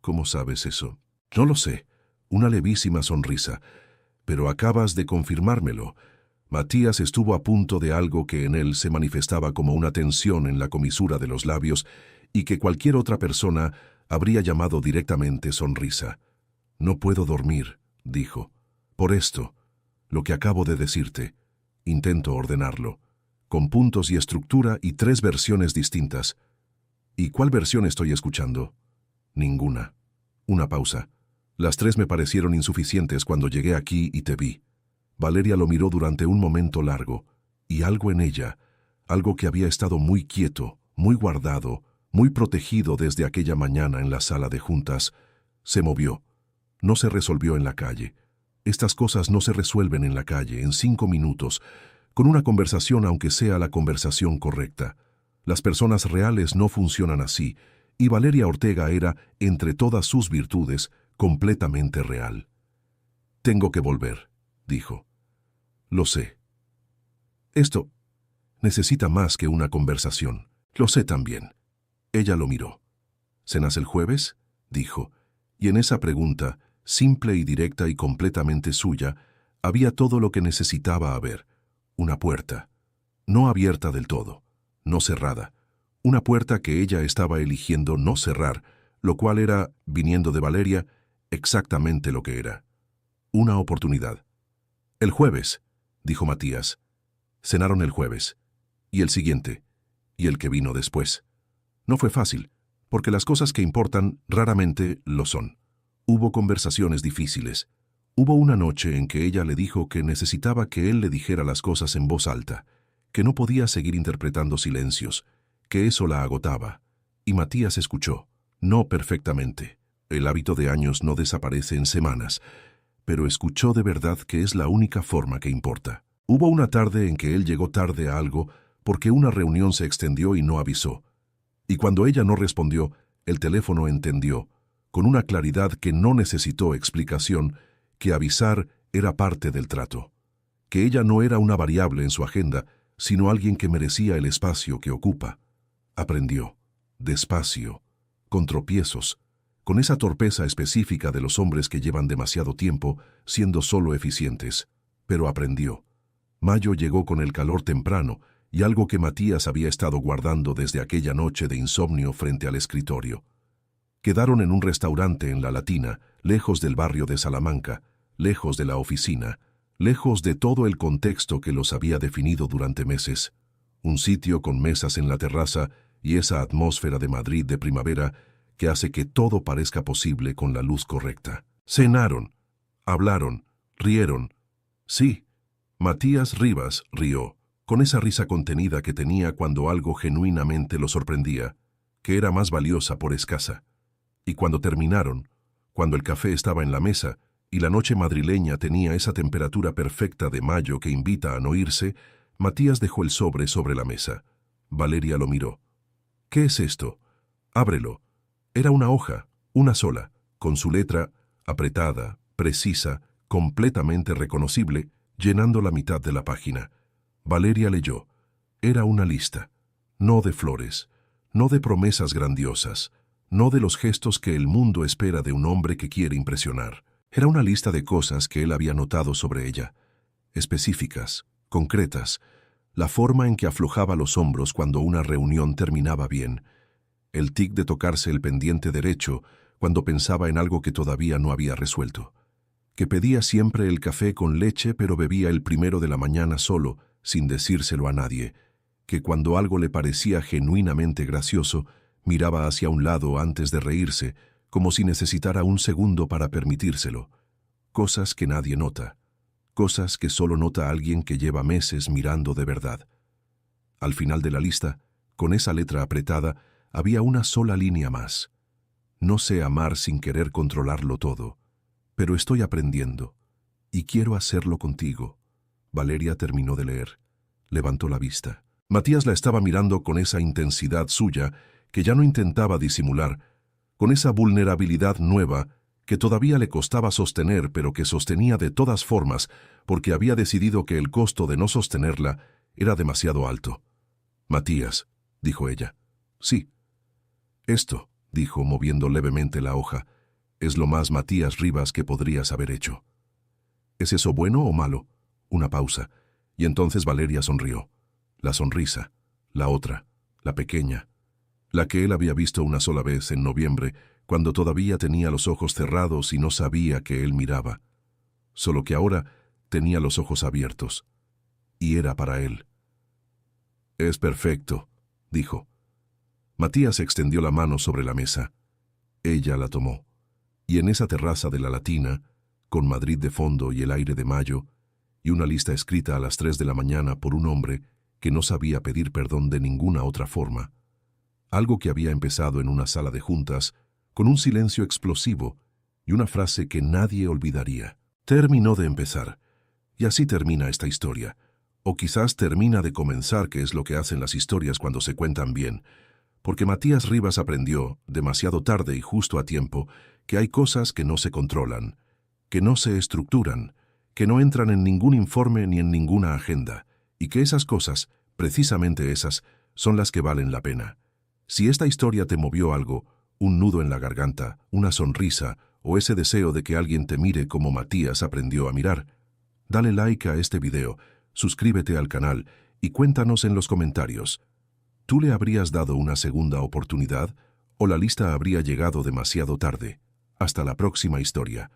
«¿Cómo sabes eso?». «No lo sé». Una levísima sonrisa. «Pero acabas de confirmármelo». Matías estuvo a punto de algo que en él se manifestaba como una tensión en la comisura de los labios y que cualquier otra persona habría llamado directamente sonrisa. «No puedo dormir», dijo. «Por esto, lo que acabo de decirte. Intento ordenarlo, con puntos y estructura y 3 versiones distintas». «¿Y cuál versión estoy escuchando?». «Ninguna». Una pausa. Las 3 me parecieron insuficientes cuando llegué aquí y te vi. Valeria lo miró durante un momento largo, y algo en ella, algo que había estado muy quieto, muy guardado, muy protegido desde aquella mañana en la sala de juntas, se movió. No se resolvió en la calle. Estas cosas no se resuelven en la calle, en 5 minutos, con una conversación aunque sea la conversación correcta. Las personas reales no funcionan así, y Valeria Ortega era, entre todas sus virtudes, completamente real. «Tengo que volver», dijo. «Lo sé. Esto necesita más que una conversación. Lo sé también». Ella lo miró. «¿Cenas el jueves?», dijo, y en esa pregunta, simple y directa y completamente suya, había todo lo que necesitaba haber. Una puerta. No abierta del todo, no cerrada. Una puerta que ella estaba eligiendo no cerrar, lo cual era, viniendo de Valeria, exactamente lo que era. Una oportunidad. «El jueves», dijo Matías. Cenaron el jueves. Y el siguiente. Y el que vino después. No fue fácil, porque las cosas que importan raramente lo son. Hubo conversaciones difíciles. Hubo una noche en que ella le dijo que necesitaba que él le dijera las cosas en voz alta, que no podía seguir interpretando silencios, que eso la agotaba. Y Matías escuchó, no perfectamente. El hábito de años no desaparece en semanas, pero escuchó de verdad que es la única forma que importa. Hubo una tarde en que él llegó tarde a algo porque una reunión se extendió y no avisó. Y cuando ella no respondió, el teléfono entendió, con una claridad que no necesitó explicación, que avisar era parte del trato. Que ella no era una variable en su agenda, sino alguien que merecía el espacio que ocupa. Aprendió, despacio, con tropiezos, con esa torpeza específica de los hombres que llevan demasiado tiempo siendo solo eficientes. Pero aprendió. Mayo llegó con el calor temprano y algo que Matías había estado guardando desde aquella noche de insomnio frente al escritorio. Quedaron en un restaurante en La Latina, lejos del barrio de Salamanca, lejos de la oficina, lejos de todo el contexto que los había definido durante meses. Un sitio con mesas en la terraza y esa atmósfera de Madrid de primavera que hace que todo parezca posible con la luz correcta. Cenaron, hablaron, rieron. Sí, Matías Rivas rió, con esa risa contenida que tenía cuando algo genuinamente lo sorprendía, que era más valiosa por escasa. Y cuando terminaron, cuando el café estaba en la mesa y la noche madrileña tenía esa temperatura perfecta de mayo que invita a no irse, Matías dejó el sobre la mesa. Valeria lo miró. «¿Qué es esto? Ábrelo». Era una hoja, una sola, con su letra, apretada, precisa, completamente reconocible, llenando la mitad de la página. Valeria leyó. Era una lista. No de flores, no de promesas grandiosas, no de los gestos que el mundo espera de un hombre que quiere impresionar. Era una lista de cosas que él había notado sobre ella, específicas, concretas, la forma en que aflojaba los hombros cuando una reunión terminaba bien, el tic de tocarse el pendiente derecho cuando pensaba en algo que todavía no había resuelto, que pedía siempre el café con leche pero bebía el primero de la mañana solo, sin decírselo a nadie, que cuando algo le parecía genuinamente gracioso, miraba hacia un lado antes de reírse, como si necesitara un segundo para permitírselo. Cosas que nadie nota, cosas que solo nota alguien que lleva meses mirando de verdad. Al final de la lista, con esa letra apretada, había una sola línea más. No sé amar sin querer controlarlo todo, pero estoy aprendiendo, y quiero hacerlo contigo. Valeria terminó de leer. Levantó la vista. Matías la estaba mirando con esa intensidad suya que ya no intentaba disimular, con esa vulnerabilidad nueva que todavía le costaba sostener, pero que sostenía de todas formas porque había decidido que el costo de no sostenerla era demasiado alto. «Matías», dijo ella. «Sí». «Esto», dijo moviendo levemente la hoja, «es lo más Matías Rivas que podrías haber hecho». «¿Es eso bueno o malo?» Una pausa, y entonces Valeria sonrió. La sonrisa, la otra, la pequeña, la que él había visto una sola vez en noviembre, cuando todavía tenía los ojos cerrados y no sabía que él miraba. Solo que ahora tenía los ojos abiertos, y era para él. «Es perfecto», dijo. Matías extendió la mano sobre la mesa. Ella la tomó. Y en esa terraza de la Latina, con Madrid de fondo y el aire de mayo, y una lista escrita a las 3 de la mañana por un hombre que no sabía pedir perdón de ninguna otra forma. Algo que había empezado en una sala de juntas, con un silencio explosivo y una frase que nadie olvidaría. Terminó de empezar, y así termina esta historia. O quizás termina de comenzar, que es lo que hacen las historias cuando se cuentan bien, porque Matías Rivas aprendió, demasiado tarde y justo a tiempo, que hay cosas que no se controlan, que no se estructuran, que no entran en ningún informe ni en ninguna agenda, y que esas cosas, precisamente esas, son las que valen la pena. Si esta historia te movió algo, un nudo en la garganta, una sonrisa o ese deseo de que alguien te mire como Matías aprendió a mirar, dale like a este video, suscríbete al canal y cuéntanos en los comentarios. ¿Tú le habrías dado una segunda oportunidad o la lista habría llegado demasiado tarde? Hasta la próxima historia.